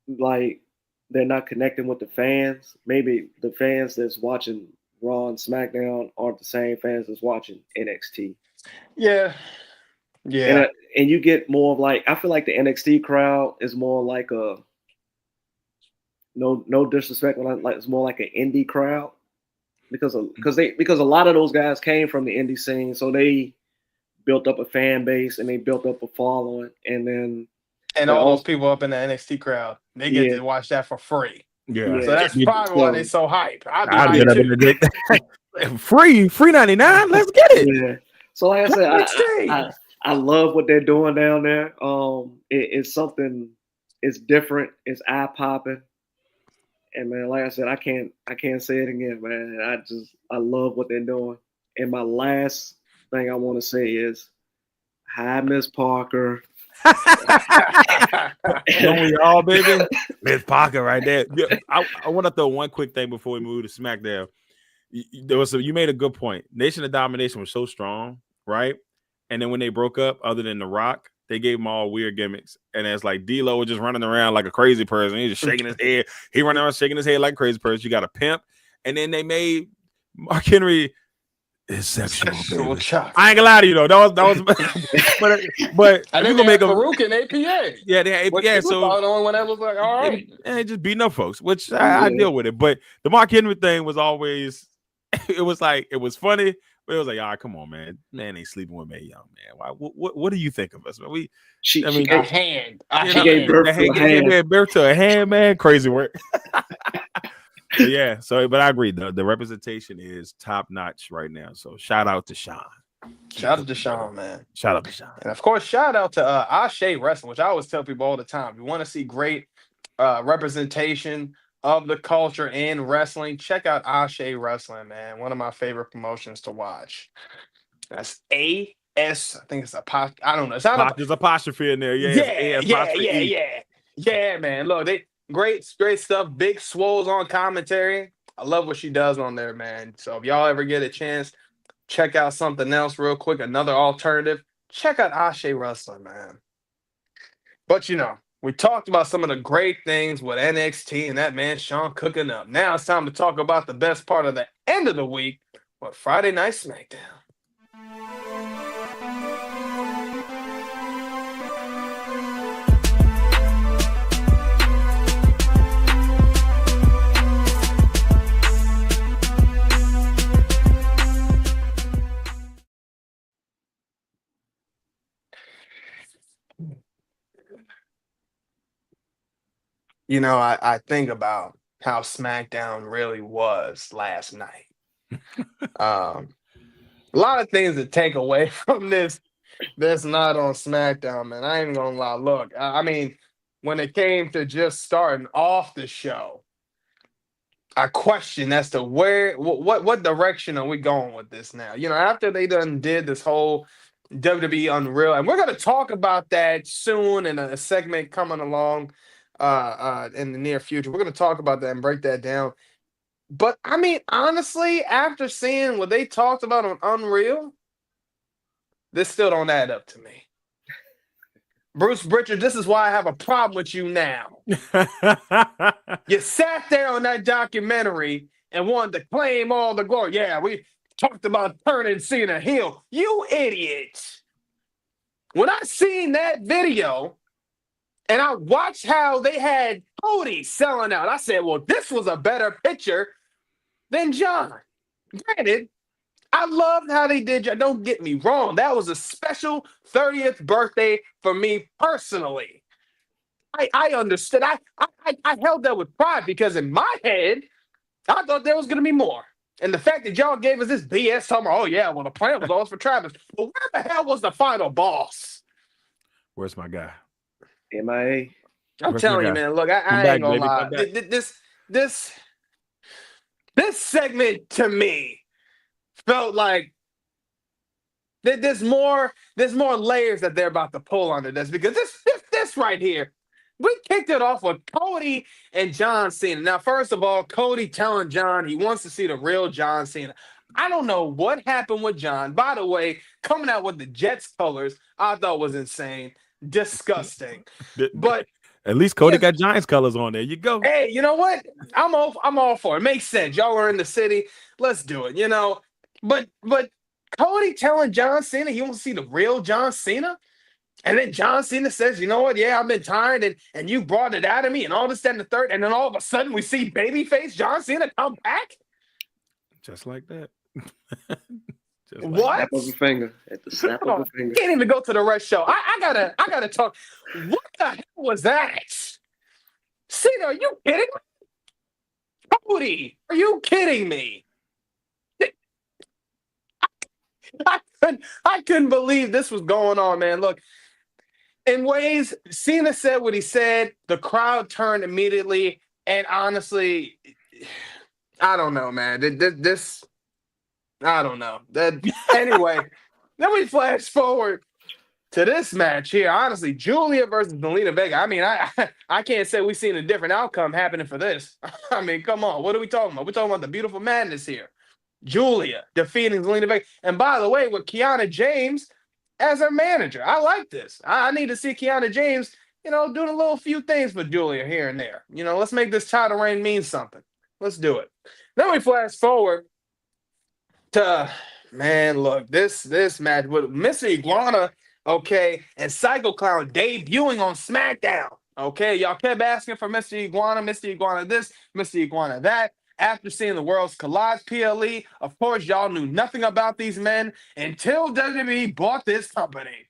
like they're not connecting with the fans. Maybe the fans that's watching Raw and SmackDown aren't the same fans that's watching NXT. Yeah. Yeah. And you get more of like, I feel like the NXT crowd is more like a, no disrespect, like it's more like an indie crowd because a lot of those guys came from the indie scene, so they built up a fan base and they built up a following, and all those people up in the NXT crowd, they get to watch that for free. Yeah. So that's probably why they're so hype. I'd be hyped too. free $99. Let's get it. Yeah. So like I said, I love what they're doing down there. It's something. It's different. It's eye popping. And man, like I said, I can't say it again, man. I love what they're doing. And my last thing I want to say is, hi, Miss Parker. Don't we all, baby? Miss Parker right there. Yeah, I want to throw one quick thing before we move to SmackDown. You made a good point. Nation of Domination was so strong, right? And then when they broke up, other than The Rock, they gave them all weird gimmicks. And it's like D-Lo was just running around like a crazy person. He's just shaking his head. He running around shaking his head like a crazy person. You got a pimp. And then they made Mark Henry his sexual chocolate. I ain't gonna lie to you though. That was but I think gonna make a Farouk and APA. Yeah, they had APA. So the only one that was like, all right. And just beating up folks, which I deal with it. But the Mark Henry thing was always, it was like, it was funny. But it was like, all right, come on, man. Man ain't sleeping with Mae Young, man. Why? What do you think of us, man? She gave birth to a hand, man. Crazy work. But I agree. The representation is top notch right now. So shout out to Sean. Shout out to Sean, man. Shout out to Sean. And of course, shout out to Ashe Wrestling, which I always tell people all the time. If you want to see great representation of the culture in wrestling, check out Ashe Wrestling, man. One of my favorite promotions to watch. That's AS. I think it's I don't know. It's not there's apostrophe in there. Yeah, man. Look, they great stuff. Big Swole's on commentary. I love what she does on there, man. So if y'all ever get a chance, check out something else real quick, another alternative. Check out Ashe Wrestling, man. But we talked about some of the great things with NXT and that man Sean cooking up. Now it's time to talk about the best part of the end of the week with Friday Night SmackDown. I think about how SmackDown really was last night. A lot of things to take away from this night on SmackDown, man. I ain't gonna lie. Look, I mean, when it came to just starting off the show, I question as to what direction are we going with this now? After they done did this whole WWE Unreal, and we're gonna talk about that soon in a segment coming along in the near future. We're going to talk about that and break that down. But I mean, honestly, after seeing what they talked about on Unreal, this still don't add up to me. Bruce Pritchard, this is why I have a problem with you now. You sat there on that documentary and wanted to claim all the glory. Yeah, we talked about turning Cena heel. You idiot. When I seen that video, and I watched how they had Cody selling out, I said, well, this was a better picture than John. Granted, I loved how they did. Don't get me wrong. That was a special 30th birthday for me personally. I understood. I held that with pride because in my head, I thought there was going to be more. And the fact that y'all gave us this BS summer, oh, yeah, well, the plan was always for Travis. But where the hell was the final boss? Where's my guy? MIA. I'm telling you, man. Look, I ain't gonna lie. This segment to me felt like There's more layers that they're about to pull under this, because this right here, we kicked it off with Cody and John Cena. Now, first of all, Cody telling John he wants to see the real John Cena. I don't know what happened with John. By the way, coming out with the Jets colors, I thought was insane, disgusting. But at least Cody got Giants colors on there. You go. Hey, you know what? I'm all for it. Makes sense. Y'all are in the city. Let's do it. But Cody telling John Cena he wants to see the real John Cena, and then John Cena says, "You know what? Yeah, I've been tired, and you brought it out of me, and all this, that, and the third, and then all of a sudden we see babyface John Cena come back, just like that." What? Snap of a finger. At the snap of a finger. Can't even go to the rest show. I gotta talk. What the hell was that? Cena, are you kidding me? Cody, are you kidding me? I couldn't believe this was going on, man. Look, in ways, Cena said what he said. The crowd turned immediately, and honestly, I don't know, man. This I don't know. Anyway, then we flash forward to this match here. Honestly, Julia versus Zelina Vega. I mean, I can't say we've seen a different outcome happening for this. I mean, come on. What are we talking about? We're talking about the beautiful madness here. Julia defeating Zelina Vega. And by the way, with Kiana James as her manager. I like this. I need to see Kiana James, doing a little few things for Julia here and there. Let's make this title reign mean something. Let's do it. Then we flash forward to, man, look, this match with Mr. Iguana, okay, and Psycho Clown debuting on SmackDown. Okay, y'all kept asking for Mr. Iguana this, Mr. Iguana that. After seeing the Worlds Collide PLE, of course, y'all knew nothing about these men until WWE bought this company.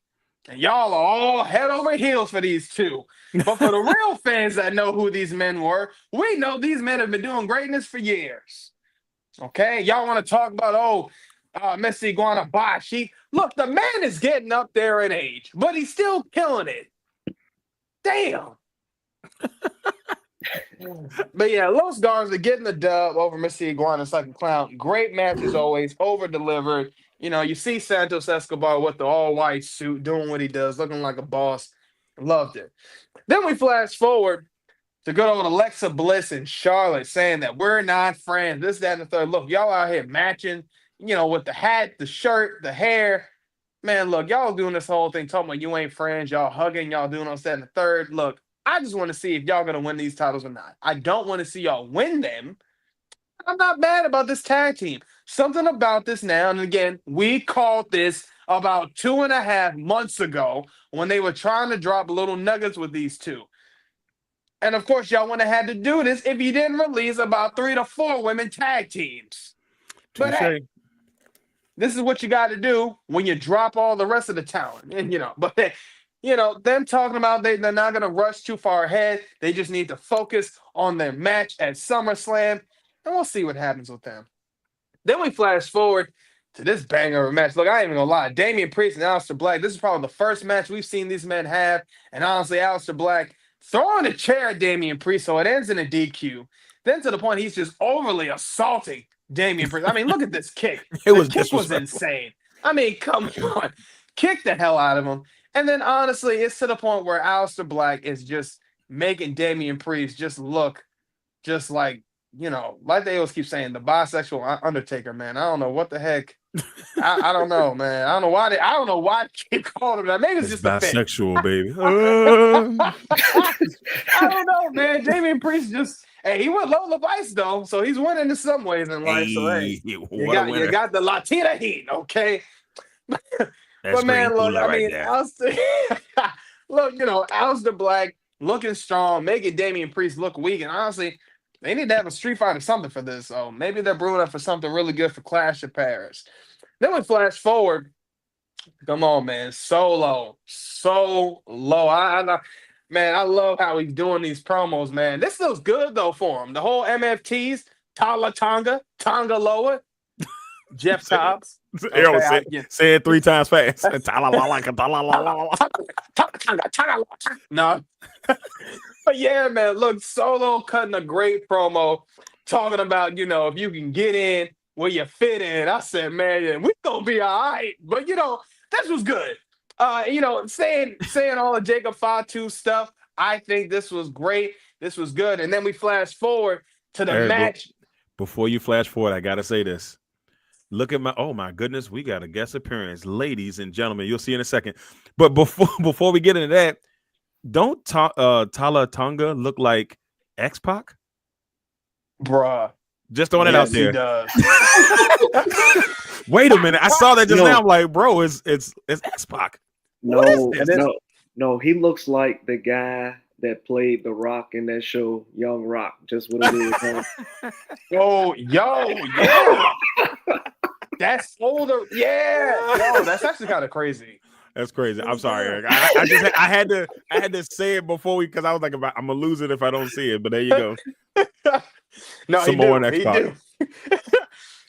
And y'all are all head over heels for these two. But for the real fans that know who these men were, we know these men have been doing greatness for years. Okay? Y'all want to talk about, Mr. Iguana Bosch. Look, the man is getting up there in age, but he's still killing it. Damn. But yeah, Los Garza getting the dub over Mr. Iguana and Psycho Clown. Great match as always, over-delivered. You see Santos Escobar with the all-white suit doing what he does, looking like a boss. Loved it. Then we flash forward to good old Alexa Bliss and Charlotte saying that we're not friends, this, that, and the third. Look, y'all out here matching, with the hat, the shirt, the hair. Man, look, y'all doing this whole thing, talking about you ain't friends, y'all hugging, y'all doing this, that, and the third. Look, I just want to see if y'all going to win these titles or not. I don't want to see y'all win them. I'm not mad about this tag team. Something about this now, and again, we called this about 2.5 months ago when they were trying to drop little nuggets with these two. And of course, y'all wouldn't have had to do this if you didn't release about 3 to 4 women tag teams. But hey, this is what you got to do when you drop all the rest of the talent. And them talking about they're not going to rush too far ahead. They just need to focus on their match at SummerSlam, and we'll see what happens with them. Then we flash forward to this banger of a match. Look, I ain't even going to lie. Damian Priest and Aleister Black, this is probably the first match we've seen these men have. And honestly, Aleister Black throwing a chair at Damian Priest, so it ends in a DQ. Then to the point he's just overly assaulting Damian Priest. I mean, look at this kick. The kick was insane. I mean, come on. Kick the hell out of him. And then, honestly, it's to the point where Aleister Black is just making Damian Priest just look just like, like they always keep saying, the bisexual Undertaker, man. I don't know what the heck. I don't know, man. I don't know why they keep calling him that. Maybe it's just bisexual, baby. I don't know, man. Damian Priest he went low Vice, though, so he's winning in some ways in life. So, hey, you got the Latina heat, okay? But man, look, I mean, Aleister Black looking strong, making Damian Priest look weak, and honestly, they need to have a Street Fighter something for this. So maybe they're brewing up for something really good for Clash of Paris. Then we flash forward. Come on, man, Solo. I love how he's doing these promos, man. This feels good though for him. The whole MFTs, Tonga Loa, Jeff Cobbs. Say it 3 times fast. No. But yeah, man, look, Solo cutting a great promo talking about, if you can get in, where you fit in. I said, man, yeah, we gonna be all right. But this was good. Saying all the Jacob Fatu stuff, I think this was great. This was good. And then we flash forward to the Eric, match. before you flash forward, I gotta say this. Look at oh my goodness, we got a guest appearance, ladies and gentlemen. You'll see in a second. But before we get into that, don't Tala Tonga look like X-Pac? Bruh. Just throwing it out there. He does. Wait a minute. I saw that just now. I'm like, bro, it's X-Pac. No, he looks like the guy that played The Rock in that show, Young Rock. Just what it is. Oh, yeah. That's older. Yeah. That's actually kind of crazy. That's crazy. I'm sorry, Eric. I had to say it before because I was like, I'm gonna lose it if I don't see it. But there you go. No, Samoan he do.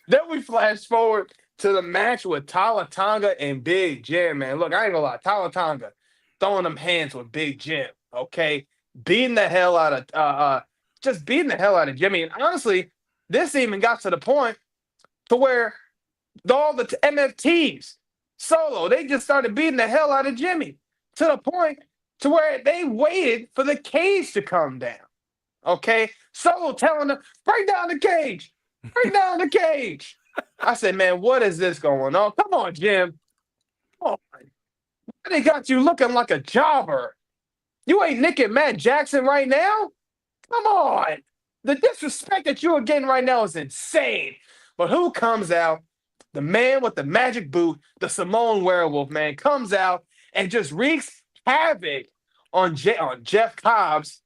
Then we flash forward to the match with Tala Tonga and Big Jim, man. Look, I ain't gonna lie. Tala Tonga throwing them hands with Big Jim, okay? Beating the hell out of Jimmy. And honestly, this even got to the point to where all the MFTs, Solo, they just started beating the hell out of Jimmy to the point to where they waited for the cage to come down, okay? Solo telling them, break down the cage. Break down the cage. I said, man, what is this going on? Come on, Jim. Come on. They got you looking like a jobber. You ain't Nick and Matt Jackson right now? Come on. The disrespect that you are getting right now is insane. But who comes out? The man with the magic boot, the Samoan werewolf, man, comes out and just wreaks havoc on Jeff Cobbs,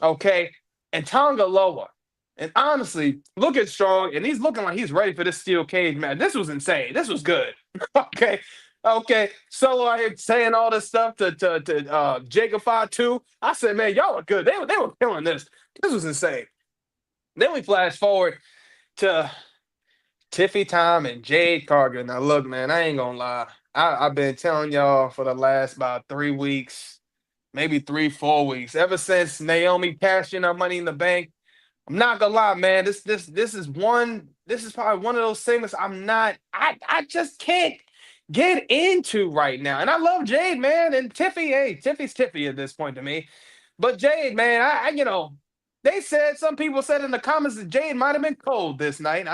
okay, and Tonga Loa. And honestly, looking strong, and he's looking like he's ready for this steel cage, man. This was insane. This was good. Okay. Solo out here saying all this stuff to Jacob Fatu. I said, man, y'all are good. They were killing this. This was insane. Then we flash forward to Tiffy Tom and Jade Cargill. Now, look, man, I ain't gonna lie. I've been telling y'all for the last about 3 weeks, maybe 3-4 weeks, ever since Naomi cashed in her Money in the Bank. I'm not gonna lie, man. This is probably one of those things I just can't get into right now. And I love Jade, man, and Tiffy. Tiffy's Tiffy at this point to me. But Jade, man, I they said, some people said in the comments that Jade might have been cold this night.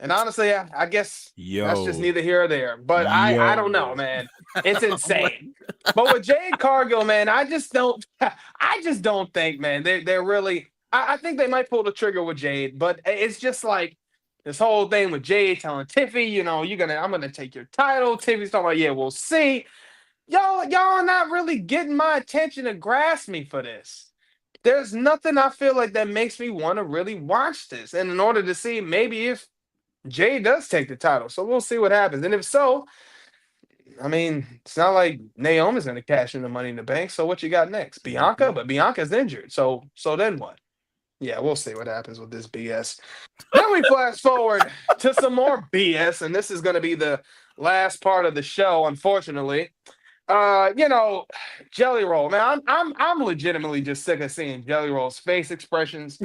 And honestly, I guess that's just neither here or there. But I don't know, man. It's insane. But with Jade Cargill, man, I just don't think, man, they're really. I think they might pull the trigger with Jade, but it's just like this whole thing with Jade telling Tiffy, I'm gonna take your title. Tiffy's talking about, yeah, we'll see. Y'all are not really getting my attention to grasp me for this. There's nothing I feel like that makes me want to really watch this. And in order to see maybe if Jade does take the title, so we'll see what happens. And if so, I mean, it's not like Naomi's gonna cash in the Money in the Bank. So what you got next? Bianca, but Bianca's injured. So then what? Yeah, we'll see what happens with this BS. Then we flash forward to some more BS, and this is going to be the last part of the show, unfortunately. Jelly Roll, man, I'm legitimately just sick of seeing Jelly Roll's face expressions.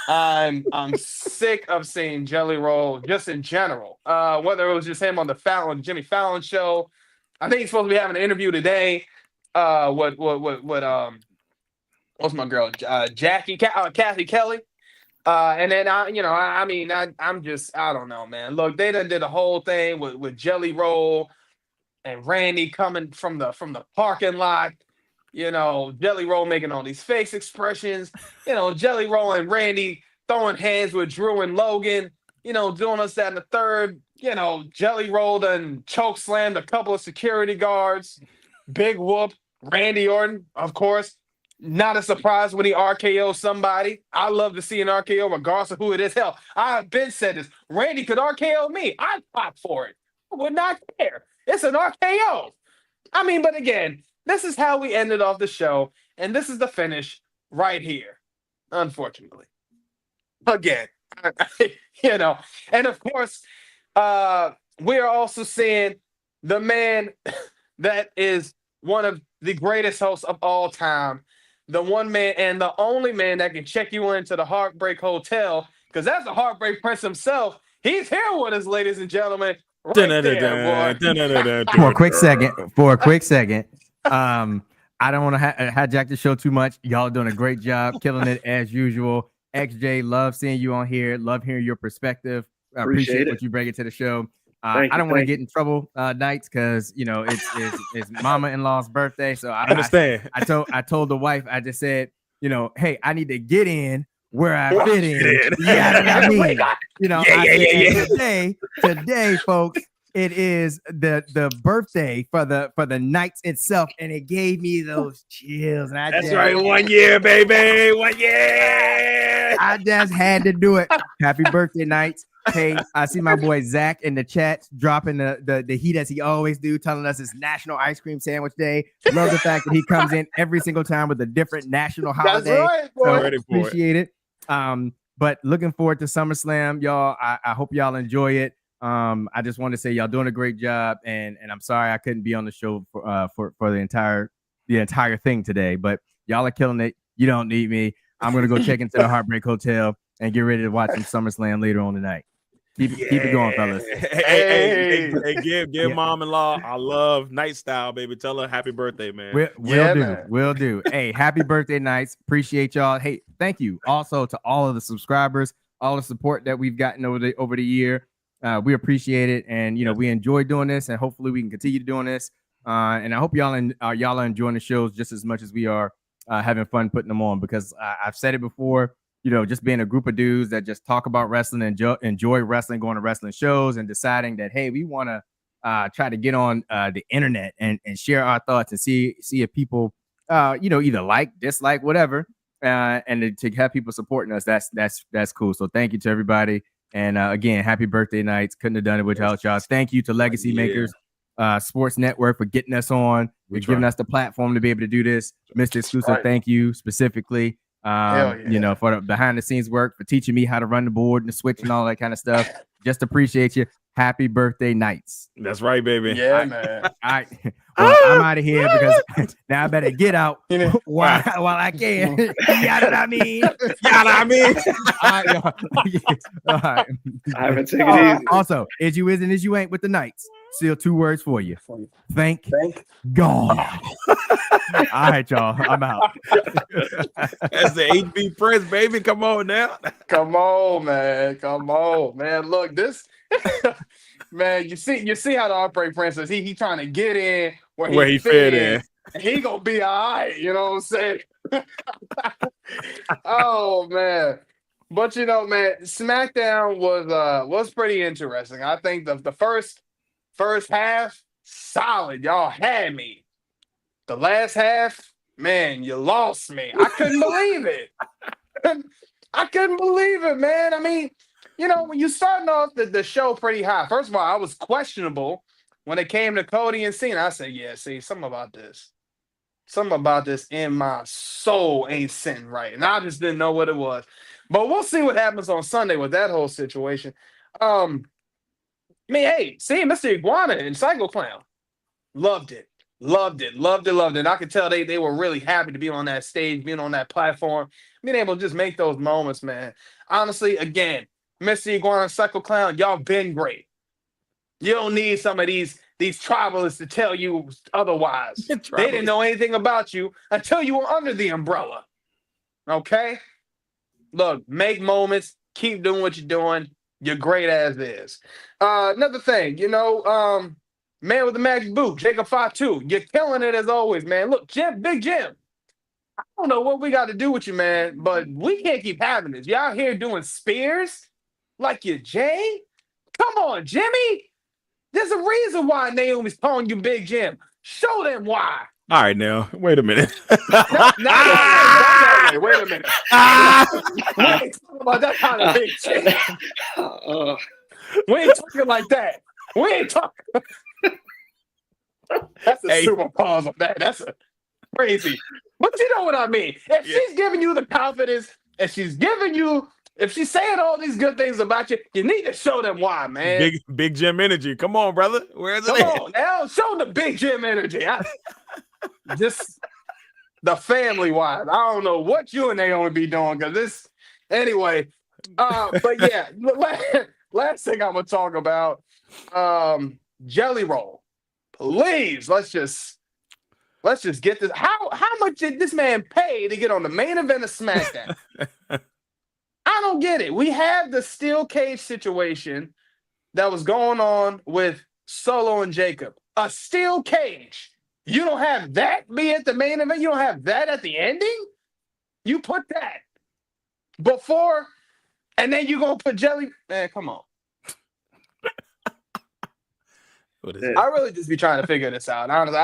I'm sick of seeing Jelly Roll just in general. Whether it was just him on the Jimmy Fallon show, I think he's supposed to be having an interview today. What's my girl? Kathy Kelly. And then I don't know, man. Look, they done did a whole thing with Jelly Roll and Randy coming from the parking lot. Jelly Roll making all these face expressions. Jelly Roll and Randy throwing hands with Drew and Logan. Doing us that in the third. Jelly Roll done choke slammed a couple of security guards. Big whoop. Randy Orton, of course. Not a surprise when he RKO somebody. I love to see an RKO regardless of who it is. Hell, I've been said this. Randy could RKO me. I'd pop for it. I would not care. It's an RKO. I mean, but again, this is how we ended off the show, and this is the finish right here, unfortunately. Again, and of course, we are also seeing the man that is one of the greatest hosts of all time, the one man and the only man that can check you into the Heartbreak Hotel, because that's the Heartbreak Prince himself. He's here with us, ladies and gentlemen. Right there, boy. For a quick second. I don't want to hijack the show too much. Y'all doing a great job, killing it as usual. XJ, love seeing you on here. Love hearing your perspective. I appreciate what you bring it to the show. I don't want to get in trouble, Knights, because it's mama-in-law's birthday. So I understand. I told the wife, I just said, hey, I need to get in where I fit in. Yeah, I mean, today, folks, it is the birthday for the Knights itself, and it gave me those chills. And That's right, 1 year, baby, 1 year. I just had to do it. Happy birthday, Knights. Hey, I see my boy Zach in the chat dropping the heat as he always do, telling us it's National Ice Cream Sandwich Day. Love the fact that he comes in every single time with a different national holiday. That's right, boy. So appreciate it. But looking forward to SummerSlam, y'all. I hope y'all enjoy it. I just want to say y'all doing a great job, and I'm sorry I couldn't be on the show for the entire thing today, but y'all are killing it. You don't need me. I'm gonna go check into the Heartbreak Hotel and get ready to watch some SummerSlam later on tonight. Keep it going, fellas. Hey, give mom-in-law. I love Night Style, baby. Tell her happy birthday, man. Will do. Hey, happy birthday, Knights. Appreciate y'all. Hey, thank you also to all of the subscribers, all the support that we've gotten over the year. We appreciate it, and we enjoy doing this, and hopefully we can continue doing this. And I hope y'all are enjoying the shows just as much as we are having fun putting them on. Because I've said it before, just being a group of dudes that just talk about wrestling and enjoy wrestling, going to wrestling shows, and deciding that hey, we want to try to get on the internet and share our thoughts and see if people either like, dislike, whatever, and to have people supporting us. That's cool. So thank you to everybody. And again, happy birthday, Knights. Couldn't have done it without y'all. Thank you to Legacy Makers Sports Network for getting us on, for giving us the platform to be able to do this. Mr. Xclusive, thank you specifically. For the behind the scenes work, for teaching me how to run the board and the switch and all that kind of stuff. Just appreciate you. Happy birthday, Knights. That's right, baby. Yeah, man. Well, I'm out of here because now I better get out while I can. You know what I mean? All right. I haven't taken it easy. Also, as you isn't as you ain't with the Knights. Still 2 words for you. Thank God. All right, y'all. I'm out. That's the HB Prince, baby. Come on now. Come on, man. Look, this man, you see how the Heartbreak Prince is. He trying to get in where he fit in. And he gonna be all right, you know what I'm saying? Oh man. But man, SmackDown was pretty interesting. I think the first half, solid. Y'all had me. The last half, man, you lost me. I couldn't believe it. I couldn't believe it, man. I mean, when you starting off the show pretty high, first of all, I was questionable when it came to Cody and Cena. I said, yeah, see, something about this in my soul ain't sitting right. And I just didn't know what it was. But we'll see what happens on Sunday with that whole situation. Hey, seeing Mr. Iguana and Psycho Clown, loved it. I could tell they were really happy to be on that stage, being on that platform, being able to just make those moments, man. Honestly, again, Mr. Iguana and Psycho Clown, y'all been great. You don't need some of these tribalists to tell you otherwise. They didn't know anything about you until you were under the umbrella. Okay? Look, make moments, keep doing what you're doing. You're great as is. Another thing, man with the magic boot, Jacob Fatu, you're killing it as always, man. Look, Big Jim, I don't know what we got to do with you, man, but we can't keep having this. You out here doing spears like you're Jay? Come on, Jimmy. There's a reason why Naomi's calling you Big Jim. Show them why. All right, now, wait a minute. Wait a minute. We ain't talking about that kind of Big Jim. We ain't talking like that. We ain't talking. That's a super pause on that. That's a crazy. But you know what I mean. If she's giving you the confidence, if she's saying all these good things about you, you need to show them why, man. Big Jim energy. Come on, brother. Where's it? Come on now. Show the Big Jim energy. Just the family wise. I don't know what you and Naomi be doing because this. Anyway, but yeah, last thing I'm gonna talk about, Jelly Roll. Please, let's just get this. How much did this man pay to get on the main event of SmackDown? I don't get it. We have the steel cage situation that was going on with Solo and Jacob. A steel cage. You don't have that be at the main event? You don't have that at the ending? You put that before, and then you gonna put Jelly. Man, come on. I really just be trying to figure this out. Honestly,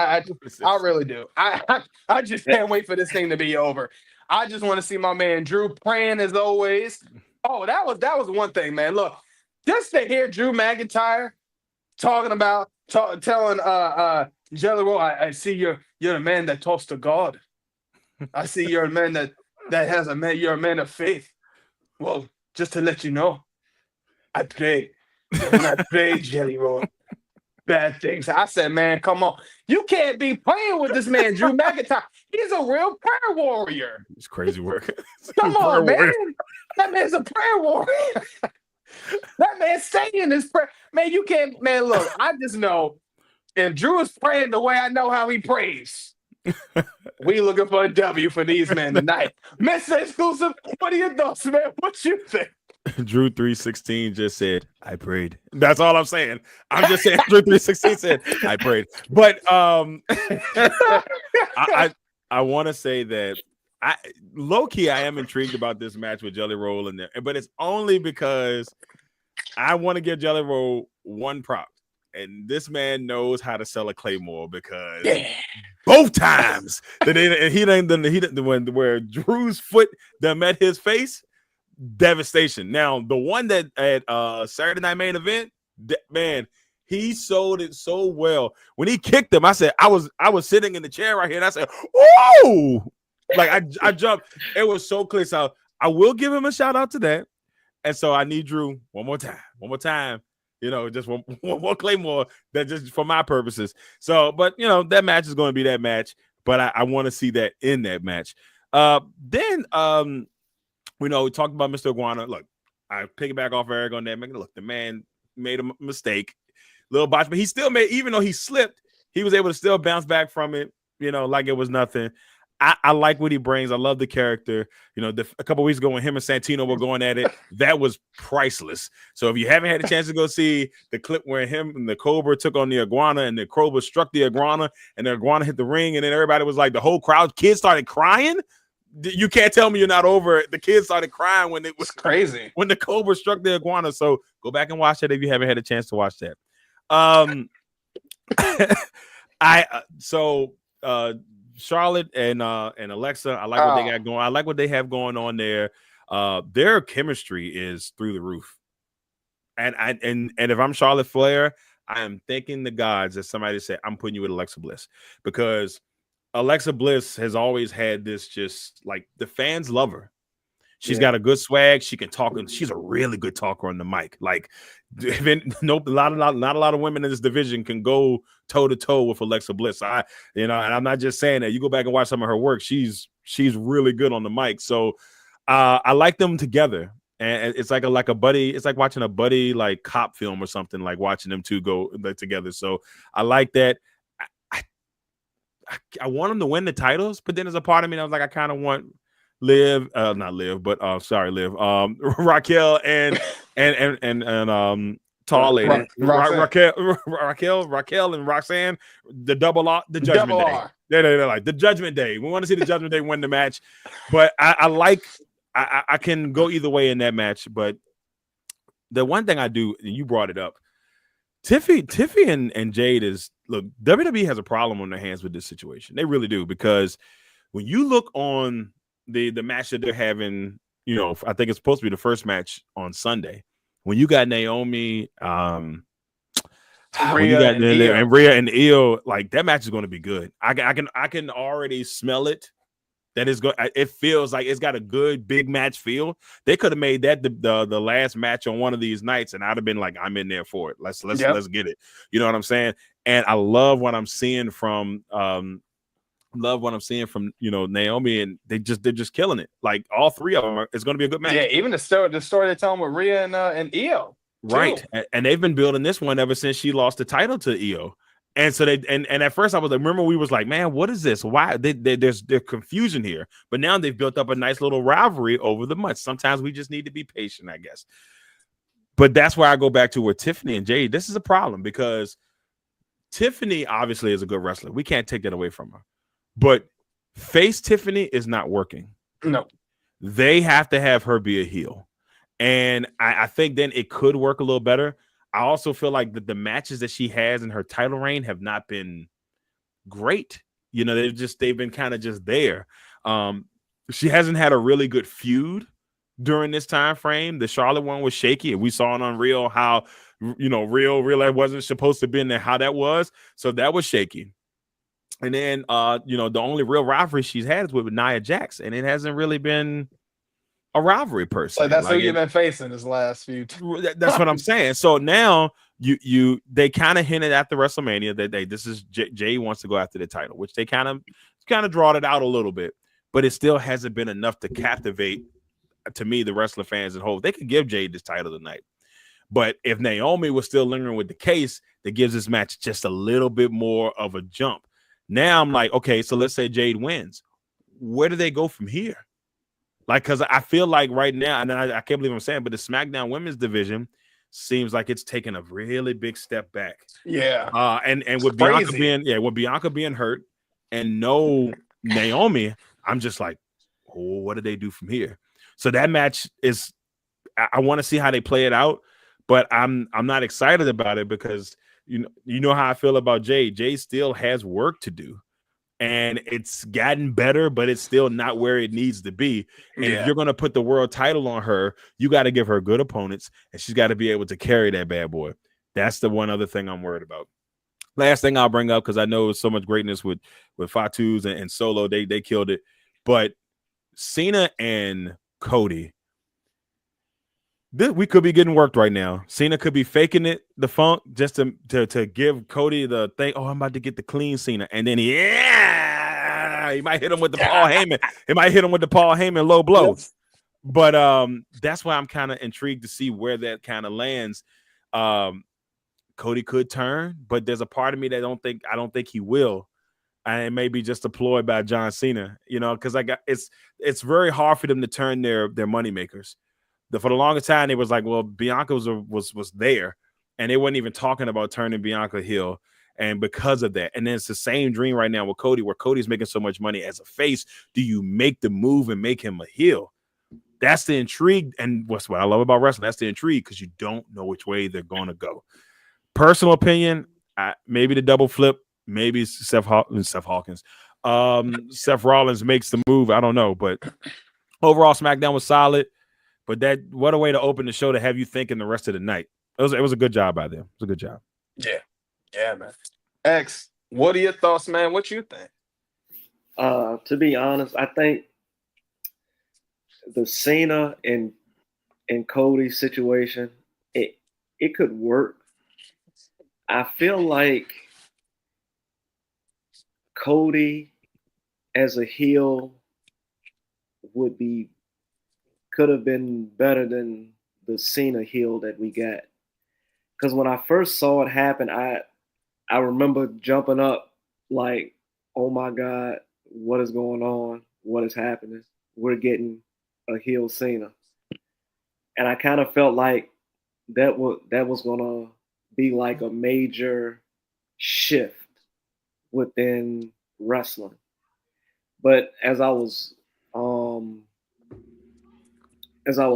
I really do. I just can't wait for this thing to be over. I just want to see my man Drew praying as always. Oh, that was one thing, man. Look, just to hear Drew McIntyre talking about telling Jelly Roll, I see you're a man that talks to God. I see you're a man that has you're a man of faith. Well, just to let you know, I pray. When I pray, Jelly Roll, bad things. I said, man, come on. You can't be playing with this man, Drew McIntyre. He's a real prayer warrior. It's crazy work. Come on, man. That man's a prayer warrior. That man stay in his prayer. Man, you can't, man, look, I just know if Drew is praying the way I know how he prays, we looking for a W for these men tonight. Mr. Xclusive, what are your thoughts, man? What you think? Drew 316 just said, I prayed. That's all I'm saying. I'm just saying Drew 316 said, I prayed. But I want to say that low-key, I am intrigued about this match with Jelly Roll in there. But it's only because I want to give Jelly Roll one prop. And this man knows how to sell a Claymore because both times that where Drew's foot that met his face, devastation. Now, the one that at Saturday Night Main Event, man, he sold it so well. When he kicked him, I said, I was sitting in the chair right here, and I said, "Whoa!" Like I jumped. It was so clear. So I will give him a shout out to that. And so I need Drew one more time. You know, just one more Claymore, that just for my purposes. So, but you know, that match is going to be that match. But I want to see that in that match. Then we talked about Mr. Iguana. Look, I piggyback off Eric on that. Look, the man made a mistake, little botch, but he still made, even though he slipped, he was able to still bounce back from it, like it was nothing. I like what he brings. I love the character. A couple weeks ago when him and Santino were going at it, that was priceless. So if you haven't had a chance to go see the clip where him and the Cobra took on the Iguana and the Cobra struck the Iguana and the Iguana hit the ring and then everybody was like, the whole crowd, kids started crying. You can't tell me you're not over it. The kids started crying when it was crazy when the Cobra struck the Iguana. So go back and watch that if you haven't had a chance to watch that. Charlotte and Alexa, I like what they got going. I like what they have going on there. Their chemistry is through the roof. And if I'm Charlotte Flair, I am thanking the gods that somebody said, I'm putting you with Alexa Bliss, because Alexa Bliss has always had this, just like, the fans love her. She's got a good swag. She can talk, and she's a really good talker on the mic. Like, not a lot of women in this division can go toe to toe with Alexa Bliss. And I'm not just saying that. You go back and watch some of her work. She's really good on the mic. So I like them together, and it's like a buddy. It's like watching a buddy like cop film or something. Like watching them two go together. So I like that. I want them to win the titles, but then there's a part of me that was like, I kind of want Raquel and tall lady Raquel and Roxanne, the Judgment Day. They're like the Judgment Day. We want to see the Judgment Day win the match, but I can go either way in that match. But the one thing I do, and you brought it up, Tiffy and Jade is, look, WWE has a problem on their hands with this situation. They really do, because when you look on the match that they're having, I think it's supposed to be the first match on Sunday, when you got Naomi, Rhea and Io, like, that match is going to be good. I can already smell it. That is good. It feels like it's got a good big match feel. They could have made that the last match on one of these nights, and I'd have been like, I'm in there for it. Let's get it. You know what I'm saying? And I love what I'm seeing from Naomi, and they're just killing it. Like, all three of them it's going to be a good match. Yeah, even the story they're telling with Rhea and Io. Right. And they've been building this one ever since she lost the title to Io. And so and at first I was like, remember we was like, man, what is this? Why there's confusion here? But now they've built up a nice little rivalry over the months. Sometimes we just need to be patient, I guess. But that's where I go back to where Tiffany and Jade, this is a problem because Tiffany obviously is a good wrestler. We can't take that away from her. But face Tiffany is not working. No. They have to have her be a heel. And I think then it could work a little better. I also feel like the matches that she has in her title reign have not been great. You know, they've been kind of just there. She hasn't had a really good feud during this time frame. The Charlotte one was shaky, and we saw it on Real how Real life wasn't supposed to be in there, how that was. So that was shaky. And then the only real rivalry she's had is with Nia Jax, and it hasn't really been a rivalry per se. Like that's who you've been facing this last few. That's what I'm saying. So now they kind of hinted after WrestleMania that this is Jay wants to go after the title, which they kind of drawed it out a little bit, but it still hasn't been enough to captivate to me the wrestler fans at home. They could give Jade this title tonight, but if Naomi was still lingering with the case, that gives this match just a little bit more of a jump. Now I'm like, okay, so let's say Jade wins. Where do they go from here? Like, because I feel like right now, and I can't believe I'm saying, but the SmackDown women's division seems like it's taken a really big step back. Yeah. And with Bianca being hurt and no Naomi, I'm just like, oh, what do they do from here? So that match is, I want to see how they play it out, but I'm not excited about it because you know how I feel about Jade. Jade still has work to do. And it's gotten better, but it's still not where it needs to be. And if you're going to put the world title on her, you got to give her good opponents, and she's got to be able to carry that bad boy. That's the one other thing I'm worried about. Last thing I'll bring up, because I know so much greatness with Fatu's and Solo, they killed it. But Cena and Cody, we could be getting worked right now. Cena could be faking it, the funk, just to give Cody the thing. Oh, I'm about to get the clean Cena, and then he might hit him with the Paul Heyman. It might hit him with the Paul Heyman low blow. But that's why I'm kind of intrigued to see where that kind of lands. Cody could turn, but there's a part of me that I don't think he will. And it may be just a ploy by John Cena, because it's very hard for them to turn their money makers. For the longest time, it was like, well, Bianca was there, and they weren't even talking about turning Bianca heel. And because of that, and then it's the same dream right now with Cody, where Cody's making so much money as a face. Do you make the move and make him a heel? That's the intrigue, and what's what I love about wrestling. That's the intrigue because you don't know which way they're going to go. Personal opinion, maybe the double flip, maybe Seth Rollins makes the move. I don't know, but overall, SmackDown was solid. But what a way to open the show to have you thinking the rest of the night. It was a good job by them. It was a good job. Yeah, man. X, what are your thoughts, man? What you think? To be honest, I think the Cena and Cody situation, it could work. I feel like Cody as a heel could have been better than the Cena heel that we got. Because when I first saw it happen, I remember jumping up like, oh my God, what is going on? What is happening? We're getting a heel Cena. And I kind of felt like that was going to be like a major shift within wrestling. But as I was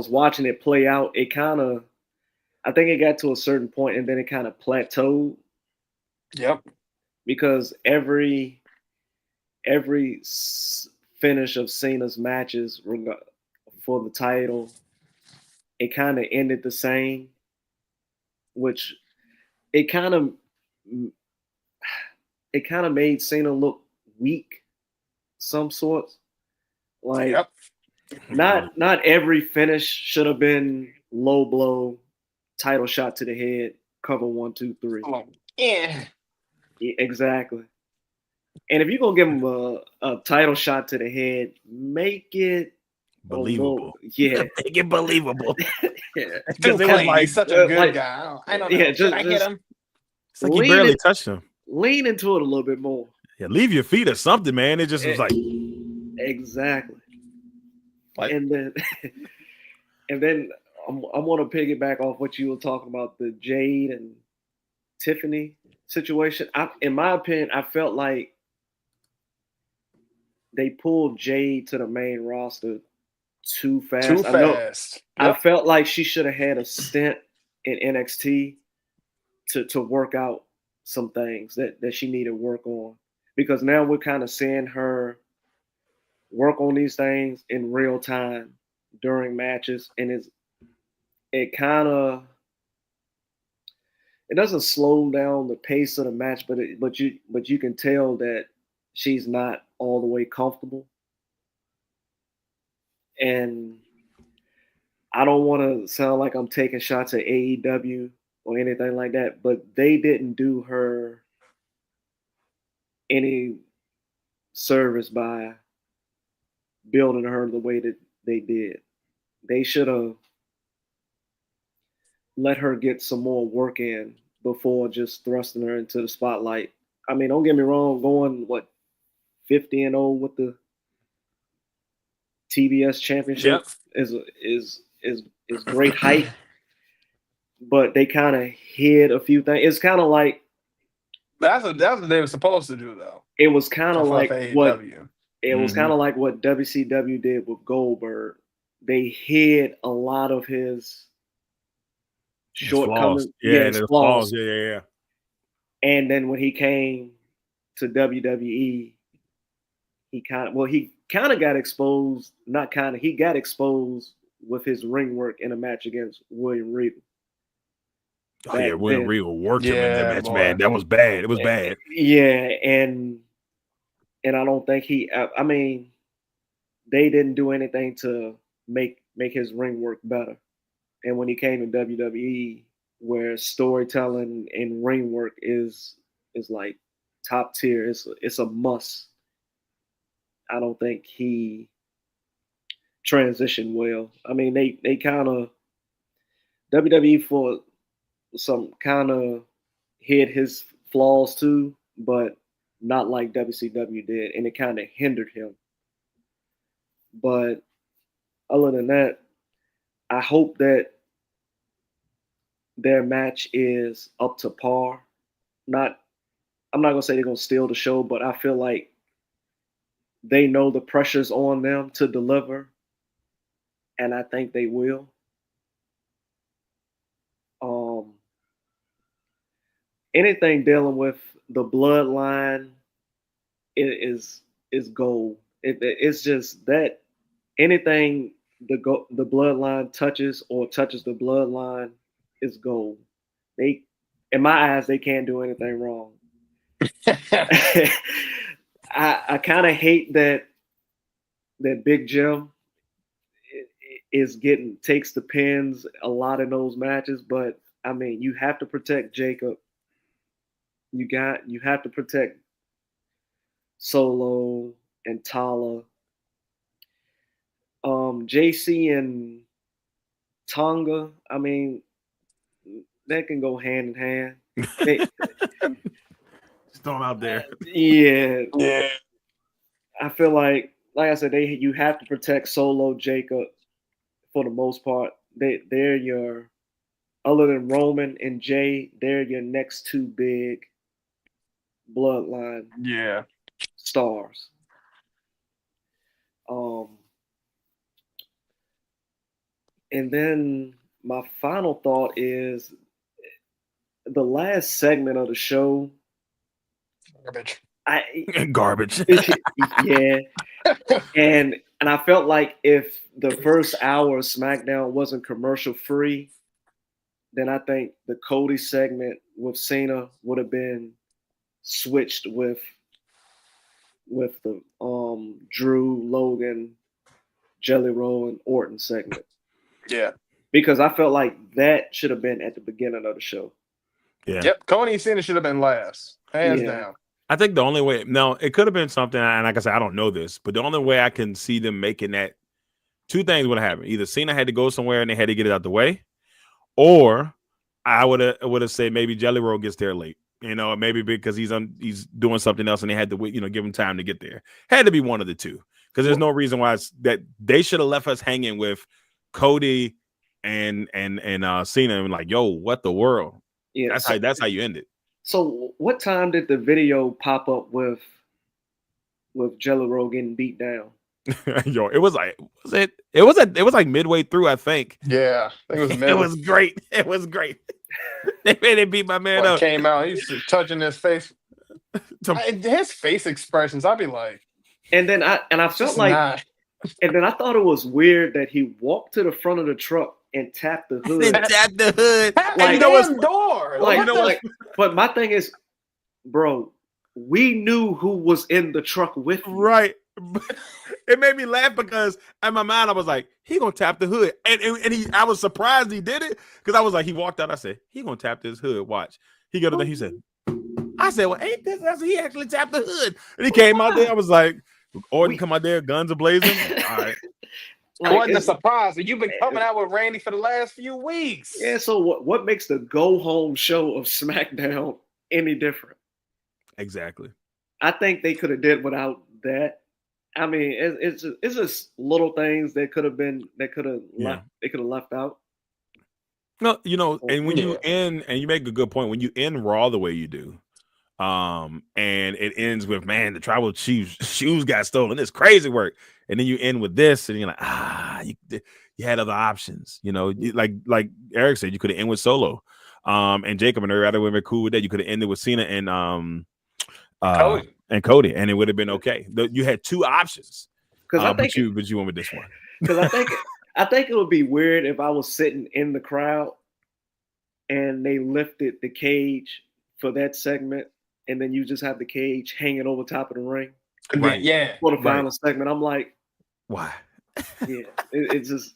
watching it play out, I think it got to a certain point and then it kind of plateaued. Yep. Because every finish of Cena's matches for the title, it kind of ended the same, which it kind of made Cena look weak, some sorts. Like, yep. Not every finish should have been low blow, title shot to the head, cover 1, 2, 3. Oh, yeah. Exactly. And if you're gonna give him a title shot to the head, make it believable. Yeah. Make it believable. Yeah. Too it was clean. like- He's such a good like- guy. I don't know. Yeah, Should I just- get him? It's like he Lean barely it- touched him. Lean into it a little bit more. Yeah, leave your feet or something, man. It just was like Exactly. Like- and then I want to piggyback off what you were talking about, the Jade and Tiffany situation. In my opinion, I felt like they pulled Jade to the main roster too fast. Too fast. I felt like she should have had a stint in NXT to work out some things that she needed work on. Because now we're kind of seeing her work on these things in real time during matches, and it doesn't slow down the pace of the match, but you can tell that she's not all the way comfortable. And I don't want to sound like I'm taking shots at AEW or anything like that, but they didn't do her any service by building her the way that they did. They should have let her get some more work in before just thrusting her into the spotlight. I mean, don't get me wrong, going 50-0 with the TBS championship is great height, but they kind of hid a few things. It's kind of like That's what they were supposed to do, though. it was kind of like what AEW. it was kind of like what WCW did with Goldberg. They hid a lot of his shortcomings. His his flaws. Yeah. And then when he came to WWE, he kind of got exposed. He got exposed with his ring work in a match against William Regal. Oh yeah, William Regal worked him in Yeah, that match, boy. man. That was bad. It was bad. Yeah, and I don't think I mean, they didn't do anything to make his ring work better. And when he came to WWE, where storytelling and ring work is like top tier, it's a must. I don't think he transitioned well. I mean, they kind of WWE for some kind of hid his flaws too, but not like WCW did, and it kind of hindered him. But other than that, I hope that their match is up to par. I'm not gonna say they're gonna steal the show, but I feel like they know the pressure's on them to deliver, and I think they will. Anything dealing with the bloodline is gold. It's just that anything the bloodline touches or touches the bloodline is gold. They, in my eyes, they can't do anything wrong. I kind of hate that Big Jim takes the pins a lot in those matches, but I mean, you have to protect Jacob. You have to protect Solo and Tala. JC and Tonga, I mean, that can go hand in hand. Just throw them out there. Yeah. Yeah. I feel like I said, you have to protect Solo, Jacob for the most part. They're your, other than Roman and Jay, they're your next two big bloodline stars. And then my final thought is the last segment of the show. Garbage. Yeah. And I felt like if the first hour of SmackDown wasn't commercial free, then I think the Cody segment with Cena would have been switched with the Drew, Logan, Jelly Roll, and Orton segment. Yeah. Because I felt like that should have been at the beginning of the show. Yeah. Yep. Cody and Cena should have been last. Hands down. I think the only way, no, it could have been something, and like I said, I don't know this, but the only way I can see them making that two things would have happened. Either Cena had to go somewhere and they had to get it out the way, or I would have said maybe Jelly Roll gets there late. Maybe because he's doing something else and they had to wait, give him time to get there. Had to be one of the two, because there's no reason why that they should have left us hanging with Cody and Cena and like, yo, what the world? Yeah, that's how you end it. So what time did the video pop up with Jelly Roll getting beat down? Yo, it was like midway through, I think. Yeah, it was. It was great. It was great. They made it beat my man up. Came out, he's touching his face. His face expressions, I'd be like. And then I felt like, and then I thought it was weird that he walked to the front of the truck and tapped the hood. Tapped the hood. Like, door. But my thing is, bro, we knew who was in the truck with you. Right. It made me laugh because in my mind I was like, he gonna tap the hood, and I was surprised he did it, because I was like, he walked out. I said, he gonna tap this hood. Watch. He got there. He said, I said, well, ain't this? I said, he actually tapped the hood, and he came out there. I was like, Orton come out there, guns are blazing. All right. Like, wasn't a surprise. You've been coming out with Randy for the last few weeks. Yeah. So what makes the go home show of SmackDown any different? Exactly. I think they could have did without that. I mean, it's just little things that could have left out. No, and when you end, and you make a good point, when you end Raw the way you do, and it ends with, man, the tribal chief's shoes got stolen. It's crazy work. And then you end with this, and you're like, you had other options. Like Eric said, you could have ended with Solo, and Jacob, and everybody would have been cool with that. You could have ended with Cena and Cody, and it would have been okay. You had two options, but you went with this one. Because I think it would be weird if I was sitting in the crowd and they lifted the cage for that segment, and then you just have the cage hanging over top of the ring. Right. Yeah. For the final segment, I'm like, why? Yeah, it's just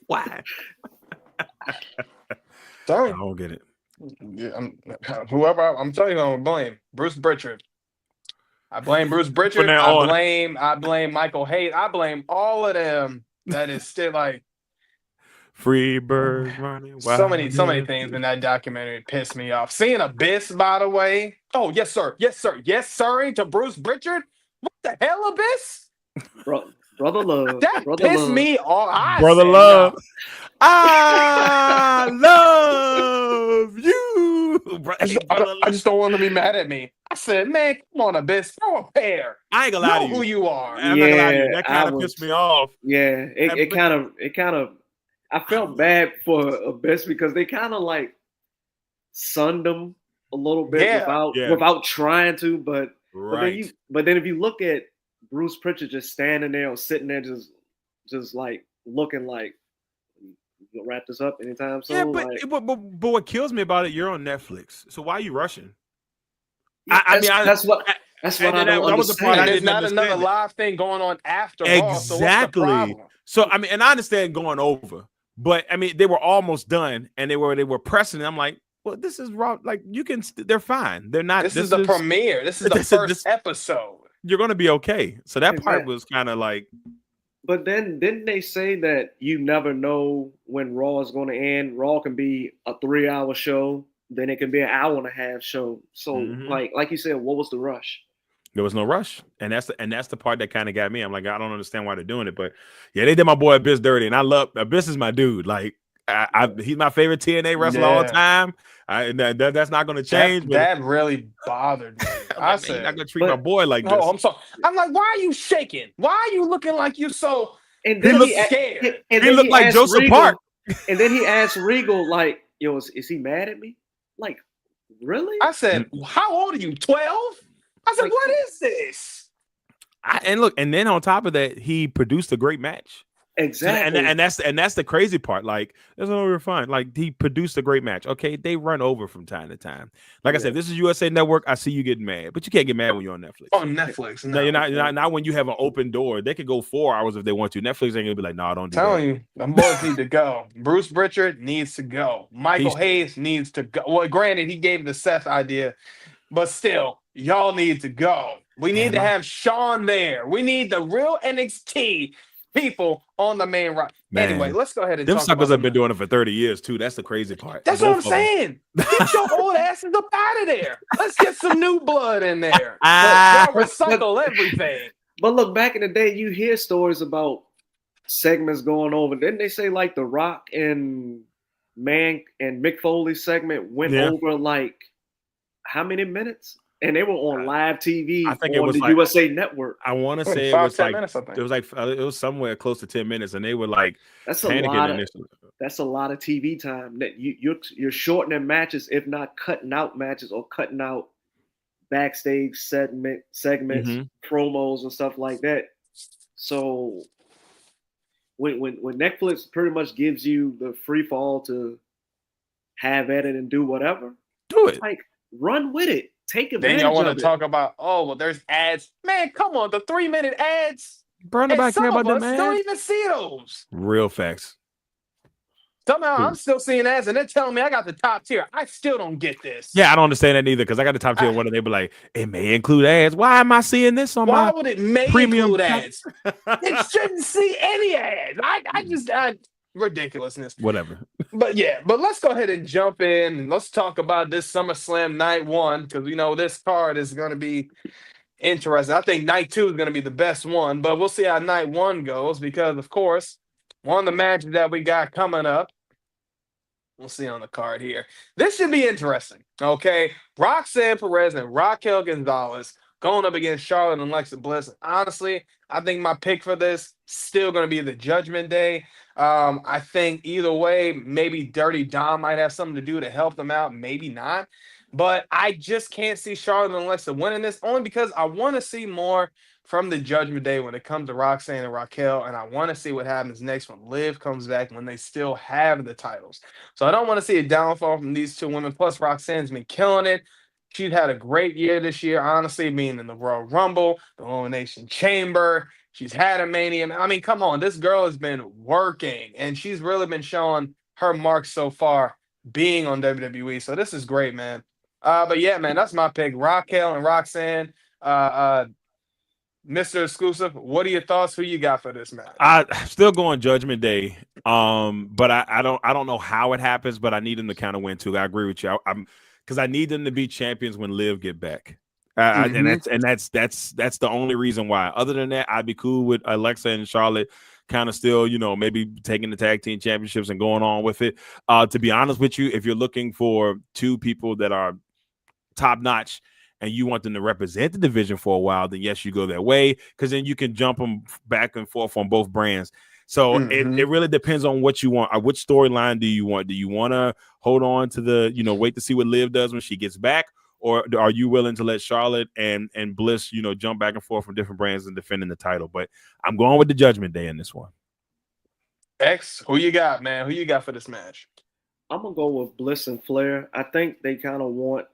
why? Sorry, I don't get it. Yeah, I'm telling you, I'm gonna blame Bruce Pritchard. I blame Bruce Pritchard. I blame Michael Hayes. I blame all of them. That is still like free birds running. So many things in that documentary pissed me off. Seeing Abyss, by the way. Oh, yes, sir. To Bruce Pritchard. What the hell, Abyss? Brother Love. That pissed me off. Brother Love. I love you. I just don't want to be mad at me. I said, man, come on, Abyss, throw a pair. I ain't gonna lie to you. Know who you are. I'm not gonna lie to you. That kind of pissed me off. Yeah, it kind of. I felt bad for Abyss because they kind of like sunned him a little bit without trying to, but then if you look at Bruce Pritchard just standing there or sitting there, just like looking like, you'll wrap this up anytime soon. Yeah, but what kills me about it, you're on Netflix, so why are you rushing? That's what I don't understand. That was the part. There's not another live thing going on after Raw. So what's the problem? So I mean, and I understand going over, but I mean, they were almost done, and they were pressing. I'm like, well, this is Raw. Like, they're fine. They're not. This is the premiere. This is the first episode. You're gonna be okay. So that part was kind of like. But then didn't they say that you never know when Raw is going to end? Raw can be a 3-hour show, then it can be an 1.5-hour show. So like you said, what was the rush? There was no rush, and that's the part that kind of got me. I'm like, I don't understand why they're doing it, but yeah, they did my boy Abyss dirty, and I love Abyss is my dude. Like, he's my favorite TNA wrestler all the time. That's not going to change. That really bothered me. I said, you're not going to treat my boy like this. I'm sorry. I'm like, why are you shaking? Why are you looking like you so? And then he scared. He looked like Joseph Regal, Park. And then he asked Regal, like, yo, is he mad at me? Like, really? I said, how old are you? 12? I said, what is this? And then on top of that, he produced a great match. Exactly. And that's the crazy part. Like, that's not over fine. Like, he produced a great match. Okay, they run over from time to time. Like I said, this is USA Network. I see you getting mad, but you can't get mad when you're on Netflix. On Netflix, no, you're not when you have an open door. They could go 4 hours if they want to. Netflix ain't gonna be like, no, don't do that. Telling you, them boys need to go. Bruce Pritchard needs to go. Michael Hayes needs to go. Well, granted, he gave the Seth idea, but still, y'all need to go. We need to have Sean there. We need the real NXT people on the main roster. Anyway, let's go ahead and them talk suckers about have been doing it for 30 years too. That's the crazy part. That's Both what I'm of them. saying. Get your old asses up out of there. Let's get some new blood in there. But- Y'all recycle everything. But look, back in the day, you hear stories about segments going over. Didn't they say like The Rock and Mick Foley's segment went over like how many minutes? And they were on live TV I think on it was the like, USA Network. I want to say it 5, was 10 like minutes, I think. it was like it was somewhere close to 10 minutes, and they were like That's a panicking lot of initially. that's a lot of TV time. That you're shortening matches, if not cutting out matches or cutting out backstage segments, promos, and stuff like that. So when Netflix pretty much gives you the free fall to have at it and do whatever, Do it. like run with it. Take advantage Then y'all want of to it. talk about, there's ads. Man, come on, the 3-minute ads. Bro, And nobody some care of about us them don't ads. even see those. Real facts. Somehow I'm still seeing ads, and they're telling me I got the top tier. I still don't get this. Yeah, I don't understand that either because I got the top tier one, and they be like, it may include ads. Why am I seeing this on Why my would it may premium include ads? It shouldn't see any ads. I ridiculousness. Whatever. But let's go ahead and jump in and let's talk about this SummerSlam night 1 because we know this card is going to be interesting. I think night 2 is going to be the best one, but we'll see how night 1 goes because, of course, one of the matches that we got coming up, we'll see on the card here. This should be interesting, okay? Roxanne Perez and Raquel Gonzalez going up against Charlotte and Alexa Bliss. Honestly, I think my pick for this still going to be the Judgment Day. I think either way, maybe Dirty Dom might have something to do to help them out, maybe not. But I just can't see Charlotte and Alexa winning this only because I want to see more from the Judgment Day when it comes to Roxanne and Raquel, and I want to see what happens next when Liv comes back when they still have the titles. So I don't want to see a downfall from these two women. Plus, Roxanne's been killing it. She's had a great year this year, honestly, being in the Royal Rumble, the Elimination Chamber. She's had a Mania. I mean, come on. This girl has been working, and she's really been showing her marks so far being on WWE. So this is great, man. But yeah, man, that's my pick. Raquel and Roxanne. Mr. Exclusive, what are your thoughts? Who you got for this match? I still going Judgment Day. But I don't know how it happens, but I need them to kind of win too. I agree with you. I'm because I need them to be champions when Liv get back. And that's the only reason why. Other than that, I'd be cool with Alexa and Charlotte kind of still, maybe taking the tag team championships and going on with it. To be honest with you, if you're looking for two people that are top notch and you want them to represent the division for a while, then yes, you go that way because then you can jump them back and forth on both brands. So it really depends on what you want. Which storyline do you want? Do you want to hold on to the, wait to see what Liv does when she gets back? Or are you willing to let Charlotte and Bliss, jump back and forth from different brands and defending the title? But I'm going with the Judgment Day in this one. X, who you got, man? Who you got for this match? I'm going to go with Bliss and Flair. I think they kind of want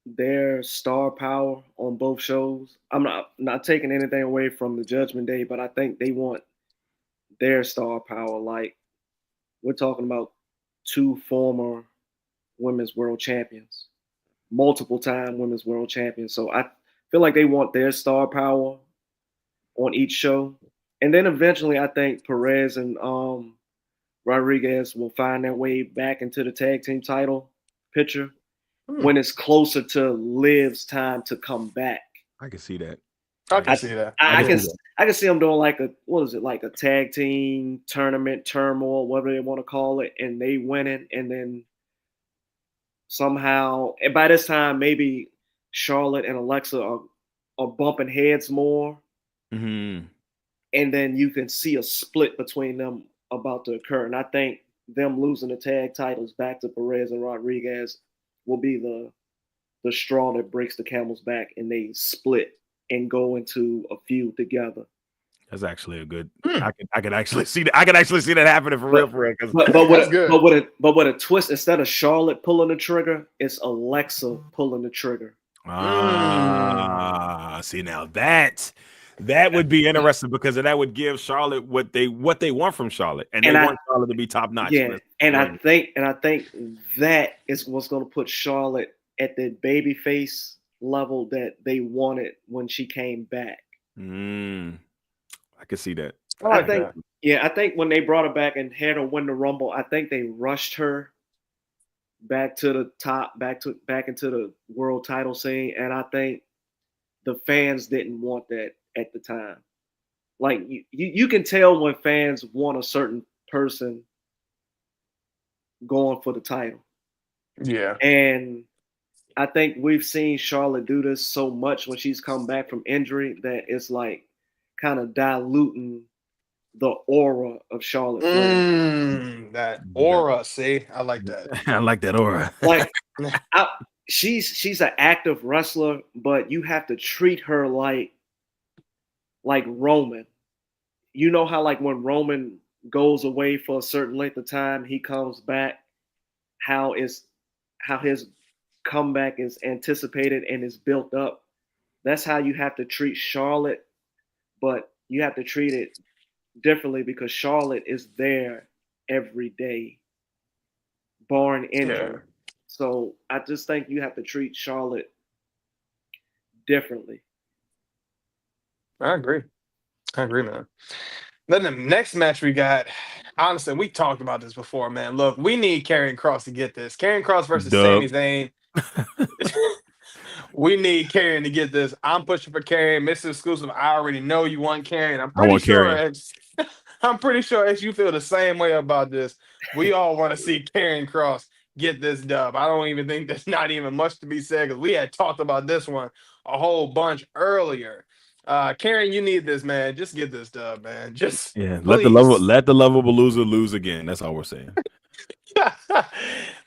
their star power on both shows. I'm not taking anything away from the Judgment Day, but I think they want their star power. Like, we're talking about two former women's world champions, multiple time women's world champions. So I feel like they want their star power on each show. And then eventually I think Perez and Rodriguez will find their way back into the tag team title picture when it's closer to Liv's time to come back. I can see that. I can see that. I can see them doing like a tag team tournament, turmoil, whatever they want to call it, and they winning, and then somehow, and by this time, maybe Charlotte and Alexa are bumping heads more, and then you can see a split between them about to occur. And I think them losing the tag titles back to Perez and Rodriguez will be the straw that breaks the camel's back, and they split and go into a feud together. That's actually a good. I could actually see that. I could actually see that happening for real. But with a twist, instead of Charlotte pulling the trigger, it's Alexa pulling the trigger. See now that would be interesting because that would give Charlotte what they want from Charlotte, and they want Charlotte to be top notch. Yeah, I think that is what's going to put Charlotte at the babyface level that they wanted when she came back. I can see that. I think when they brought her back and had her win the Rumble, I think they rushed her back to the top, back into the world title scene, and I think the fans didn't want that at the time. Like you can tell when fans want a certain person going for the title. Yeah. And I think we've seen Charlotte do this so much when she's come back from injury that it's like kind of diluting the aura of Charlotte Flair. That aura, see, I like that. I like that aura. Like she's an active wrestler, but you have to treat her like Roman. You know how like when Roman goes away for a certain length of time, he comes back, how his comeback is anticipated and is built up. That's how you have to treat Charlotte, but you have to treat it differently because Charlotte is there every day, barring injury. Yeah. So I just think you have to treat Charlotte differently. I agree, man. Then the next match we got, honestly, we talked about this before, man. Look, we need Karrion Kross to get this. Karrion Kross versus Sami Zayn. We need Karrion to get this. I'm pushing for Karrion. Mr. Exclusive, I already know you want Karrion. I'm pretty sure X, you feel the same way about this. We all want to see Karrion Kross get this dub. I don't even think there's not even much to be said because we had talked about this one a whole bunch earlier. Karrion, you need this, man. Just get this dub, man. Just let the lovable loser lose again. That's all we're saying.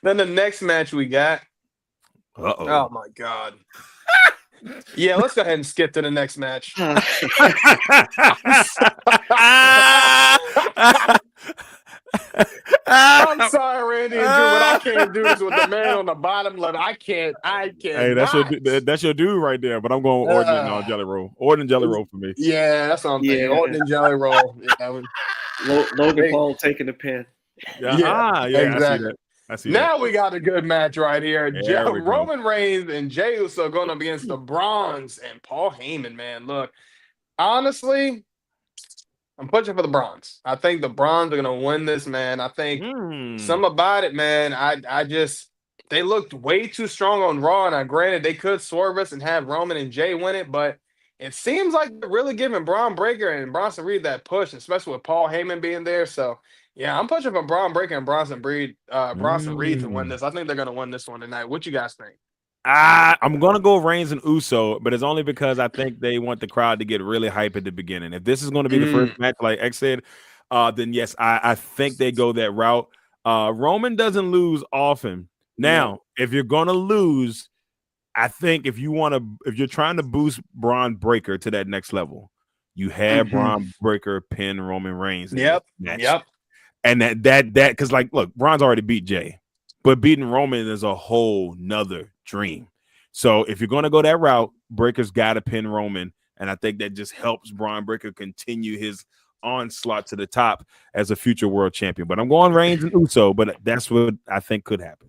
Then the next match we got. Oh my God. Yeah, let's go ahead and skip to the next match. I'm sorry, Randy and Drew, but I can't do this with the man on the bottom left. I can't. Hey, that's your dude right there. But I'm going with Orton and Jelly Roll. Orton and Jelly Roll for me. Yeah, that's what I'm thinking. Orton and Jelly Roll. Logan Paul taking the pin. Yeah, exactly. I see now that. We got a good match right here. Roman Reigns and Jey Uso going up against the Bronze and Paul Heyman, man. Look, honestly, I'm pushing for the Bronze. I think the Bronze are going to win this, man. I think some about it, man. They looked way too strong on Raw, and granted, they could swerve us and have Roman and Jey win it, but it seems like they're really giving Braun Breaker and Bronson Reed that push, especially with Paul Heyman being there. So, yeah, I'm pushing for Braun Breaker and Bronson Reed to win this. I think they're going to win this one tonight. What you guys think? I'm going to go Reigns and Uso, but it's only because I think they want the crowd to get really hype at the beginning. If this is going to be the first match, like X said, then yes, I think they go that route. Roman doesn't lose often. Now, if you're going to lose, I think if you're trying to boost Braun Breaker to that next level, you have Braun Breaker pin Roman Reigns. Yep. And that because look, Braun's already beat Jey, but beating Roman is a whole nother dream. So if you're going to go that route, Breaker's got to pin Roman, and I think that just helps Braun Breaker continue his onslaught to the top as a future world champion. But I'm going Reigns and Uso, but that's what I think could happen.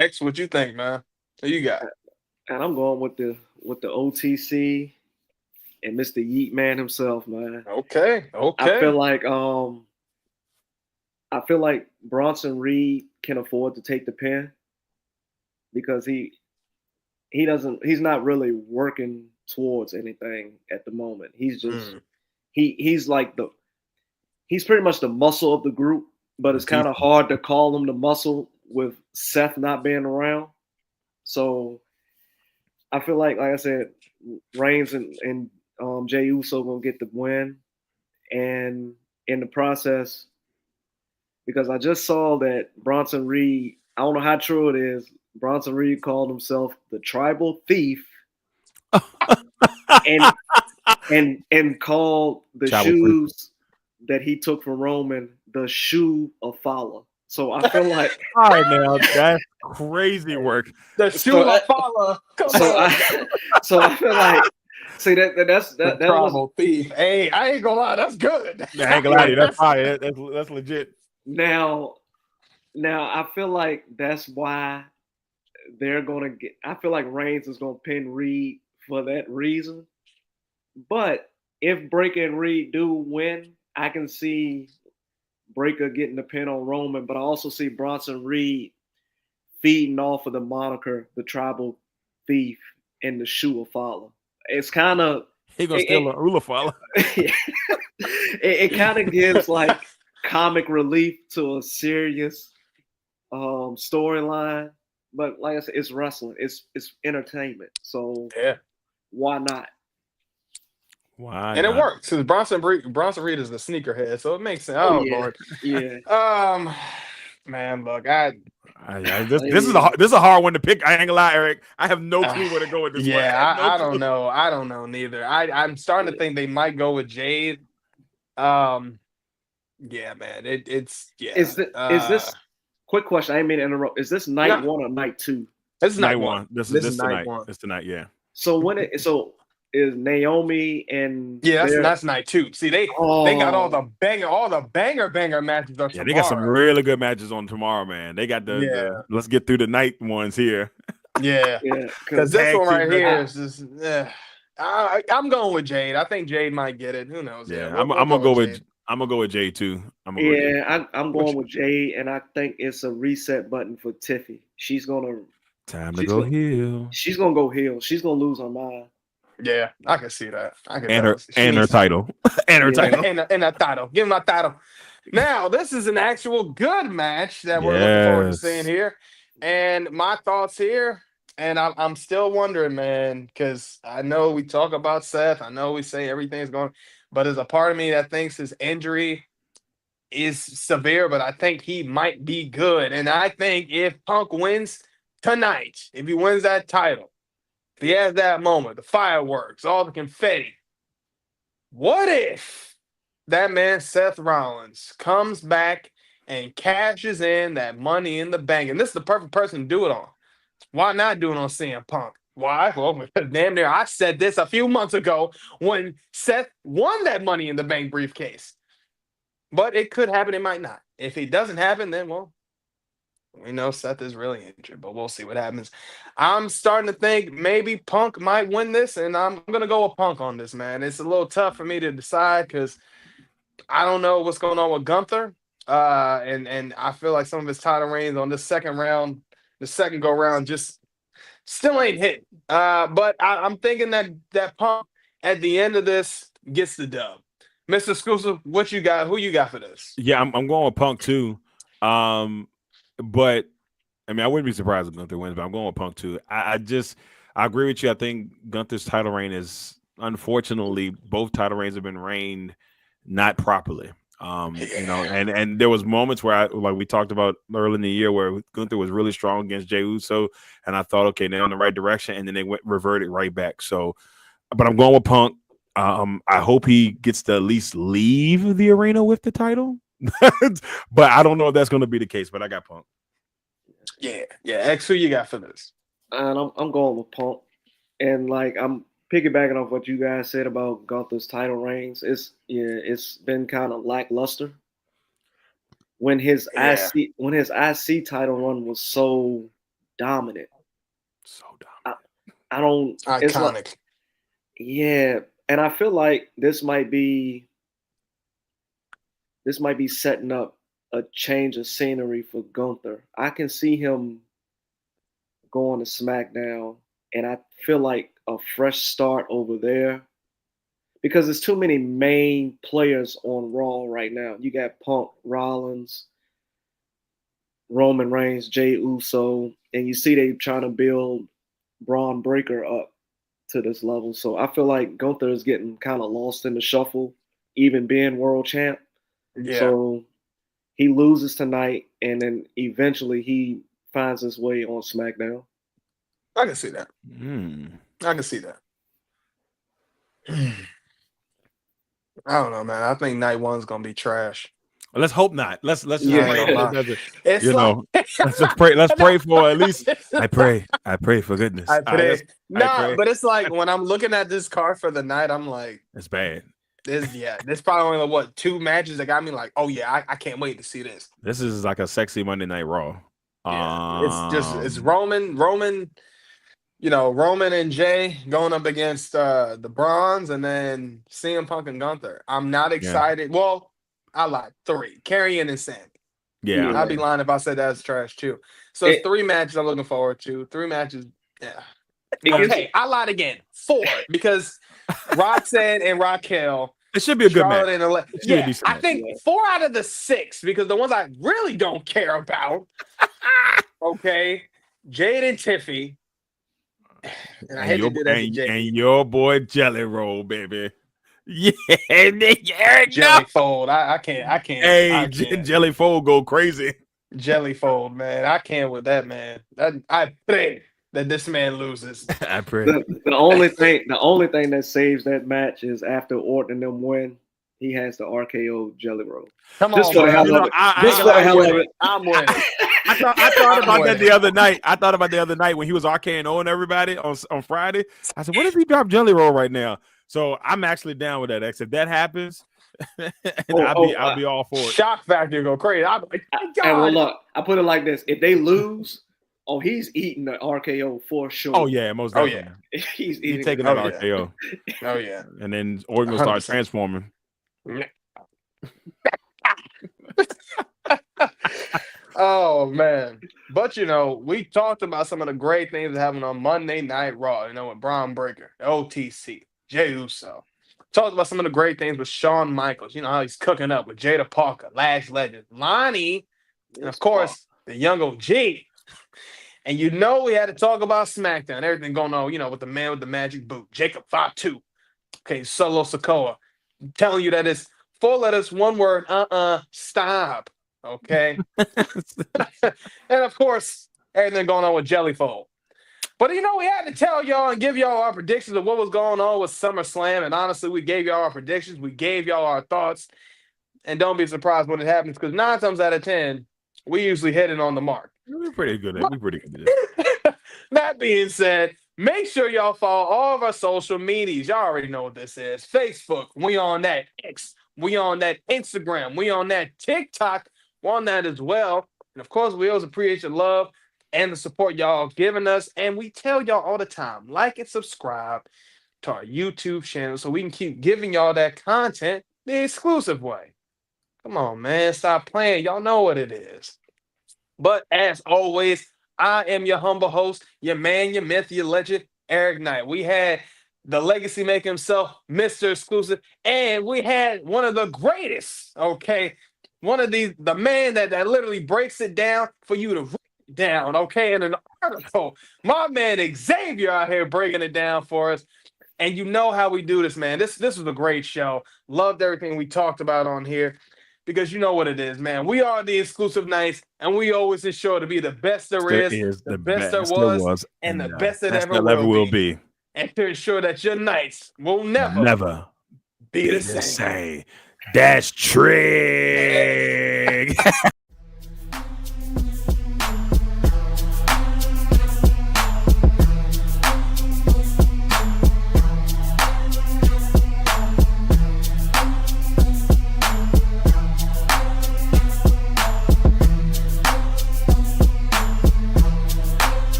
X, what you think, man? Who you got? And I'm going with the OTC and Mr. Yeet Man himself, man. Okay. I feel like Bronson Reed can afford to take the pin because he's not really working towards anything at the moment. He's just he's pretty much the muscle of the group, but it's kind of hard to call him the muscle with Seth not being around. So I feel like I said, Reigns and Jey Uso gonna get the win, and in the process, because I just saw that Bronson Reed, I don't know how true it is, Bronson Reed called himself the tribal thief and called the shoes that he took from Roman the shoe of Fowler. So I feel like all right now, that's crazy work. The shoe of Fowler. So I feel like that tribal thief. Hey, I ain't gonna lie, that's good. I ain't gonna lie to you, that's fire. That's legit. Now I feel like that's why they're gonna get. I feel like Reigns is gonna pin Reed for that reason. But if Breakker and Reed do win, I can see Breakker getting the pin on Roman, but I also see Bronson Reed feeding off of the moniker, the Tribal Thief, and the Shoe of Follow. It's kind of He gonna steal a Ula follow. it kind of gives like comic relief to a serious storyline, but like I said, it's wrestling. It's entertainment. So Yeah. why not? Why? And it not? works because Bronson Reed is the sneakerhead, so it makes sense. Oh, yeah. Lord. Yeah. Man, look, This is a hard one to pick. I ain't gonna lie, Eric. I have no clue where to go with this. Yeah, one. I don't know. I don't know neither. I'm starting to think they might go with Jade. Yeah, man. It's yeah. Is this quick question? I didn't mean to interrupt. Is this night one or night two? This is night one. one. This is tonight. night one. It's tonight. Yeah. So is Naomi and that's night two. See, they got all the banger matches. Yeah, they got some really good matches on tomorrow, man. They got the let's get through the night ones here. Yeah, because this one right here is just. I'm going with Jade. I think Jade might get it. Who knows? Yeah, I'm gonna go with Jade too. I'm going with Jade, and I think it's a reset button for Tiffy. She's gonna go heel. She's gonna go heel. She's gonna lose her mind. Yeah, I can see that. Her title. And her title. And a title. Give him my title. Now, this is an actual good match that we're looking forward to seeing here. And my thoughts here, and I'm still wondering, man, because I know we talk about Seth. I know we say everything's going, but there's a part of me that thinks his injury is severe, but I think he might be good. And I think if Punk wins tonight, if he wins that title, if he has that moment, the fireworks, all the confetti, what if that man Seth Rollins comes back and cashes in that Money in the Bank? And this is the perfect person to do it on. Why not do it on CM Punk? Why? Well, damn near I said this a few months ago when Seth won that Money in the Bank briefcase. But it could happen, it might not. If it doesn't happen, then, well, we know Seth is really injured, but we'll see what happens. I'm starting to think maybe Punk might win this, and I'm going to go with Punk on this, man. It's a little tough for me to decide because I don't know what's going on with Gunther, and I feel like some of his title reigns on this second go round, just still ain't hit. But I'm thinking that Punk at the end of this gets the dub. Mr. Exclusive, what you got? Who you got for this? Yeah, I'm going with Punk too. But I mean, I wouldn't be surprised if Gunther wins, but I'm going with Punk too. I agree with you. I think Gunther's title reign is, unfortunately, both title reigns have been reigned not properly. And there was moments where like we talked about early in the year where Gunther was really strong against Jey Uso, and I thought, okay, they're on the right direction, and then they reverted right back. So, but I'm going with Punk. I hope he gets to at least leave the arena with the title. But I don't know if that's going to be the case, but I got Punk. Yeah. X, who you got for this? And I'm going with Punk. And like I'm piggybacking off what you guys said about Gunther's title reigns. It's been kind of lackluster. When his IC title run was so dominant. I don't iconic. And I feel like this might be setting up a change of scenery for Gunther. I can see him going to SmackDown, and I feel like a fresh start over there because there's too many main players on Raw right now. You got Punk, Rollins, Roman Reigns, Jey Uso, and you see they trying to build Braun Breaker up to this level. So I feel like Gunther is getting kind of lost in the shuffle, even being world champ. Yeah. So he loses tonight, and then eventually he finds his way on SmackDown. I can see that. I can see that. I don't know, man. I think night one's gonna be trash. Let's hope not. Let's Let's pray for at least. I pray for goodness. I pray. But it's like when I'm looking at this card for the night, I'm like, it's bad. There's probably only two matches that got me like, oh yeah, I can't wait to see this. This is like a sexy Monday Night Raw. Yeah, it's Roman. Roman and Jay going up against the Bronze, and then CM Punk and Gunther. I'm not excited. Well, I lied. 3. Karrion and Sammy. Yeah. I'd be lying if I said that's trash too. So it's 3 matches I'm looking forward to. 3 matches. Yeah. Okay, I lied again. 4 because Roxanne and Raquel. It should be a good Charlotte match. And I think 4 out of the 6 because the ones I really don't care about. Okay, Jade and Tiffy. And I hate to do that to Jade. And your boy Jelly Roll, baby. Yeah, Jelly Fold. I can't. Hey, Jelly Fold go crazy. Jelly Fold, man. I can't with that, man. I pray that this man loses. I pray. The only thing that saves that match is after Orton and them win, he has the RKO Jelly Roll. Come Just on, for the hell of it. Just for the hell of it. I'm winning. I thought about that the other night. I thought about the other night when he was RKOing everybody on Friday. I said, what if he dropped Jelly Roll right now? So I'm actually down with that. X. If that happens, I'll be all for it. Shock factor go crazy. I'm like, God. And well, look, I put it like this: if they lose, he's eating the RKO for sure. Oh yeah, most definitely. Yeah. He's taking that RKO. Oh yeah. And then Orton will start transforming. Oh man. But we talked about some of the great things that happened on Monday Night Raw, with Braun Breaker, OTC, Jey Uso. Talked about some of the great things with Shawn Michaels, how he's cooking up with Jada Parker, Lash Legend, Lonnie, and of course the young OG. And we had to talk about SmackDown, everything going on, with the man with the magic boot, Jacob Fatu. Okay, Solo Sikoa. I'm telling you that it's 4 letters, 1 word, stop. Okay. And of course, everything going on with Jellyfold. But we had to tell y'all and give y'all our predictions of what was going on with SummerSlam. And honestly, we gave y'all our predictions. We gave y'all our thoughts. And don't be surprised when it happens, because 9 times out of 10, we usually hit it on the mark. We're pretty good at it. That being said, make sure y'all follow all of our social medias. Y'all already know what this is. Facebook, we on that. X, we on that. Instagram, we on that. TikTok, we're on that as well. And of course, we always appreciate your love and the support y'all giving us. And we tell y'all all the time, like and subscribe to our YouTube channel so we can keep giving y'all that content the exclusive way. Come on, man. Stop playing. Y'all know what it is. But as always, I am your humble host, your man, your myth, your legend, Eric Knight. We had the legacy maker himself, Mr. Exclusive, and we had one of the greatest, okay? One of the man that literally breaks it down for you to write it down, okay? In an article, my man Xavier out here breaking it down for us. And you know how we do this, man. This was a great show. Loved everything we talked about on here. Because you know what it is, man. We are the Exclusive Knights, and we always ensure to be the best there is, the best there was, and the best that ever will be. And to ensure that your nights will never be the same. That's Trig.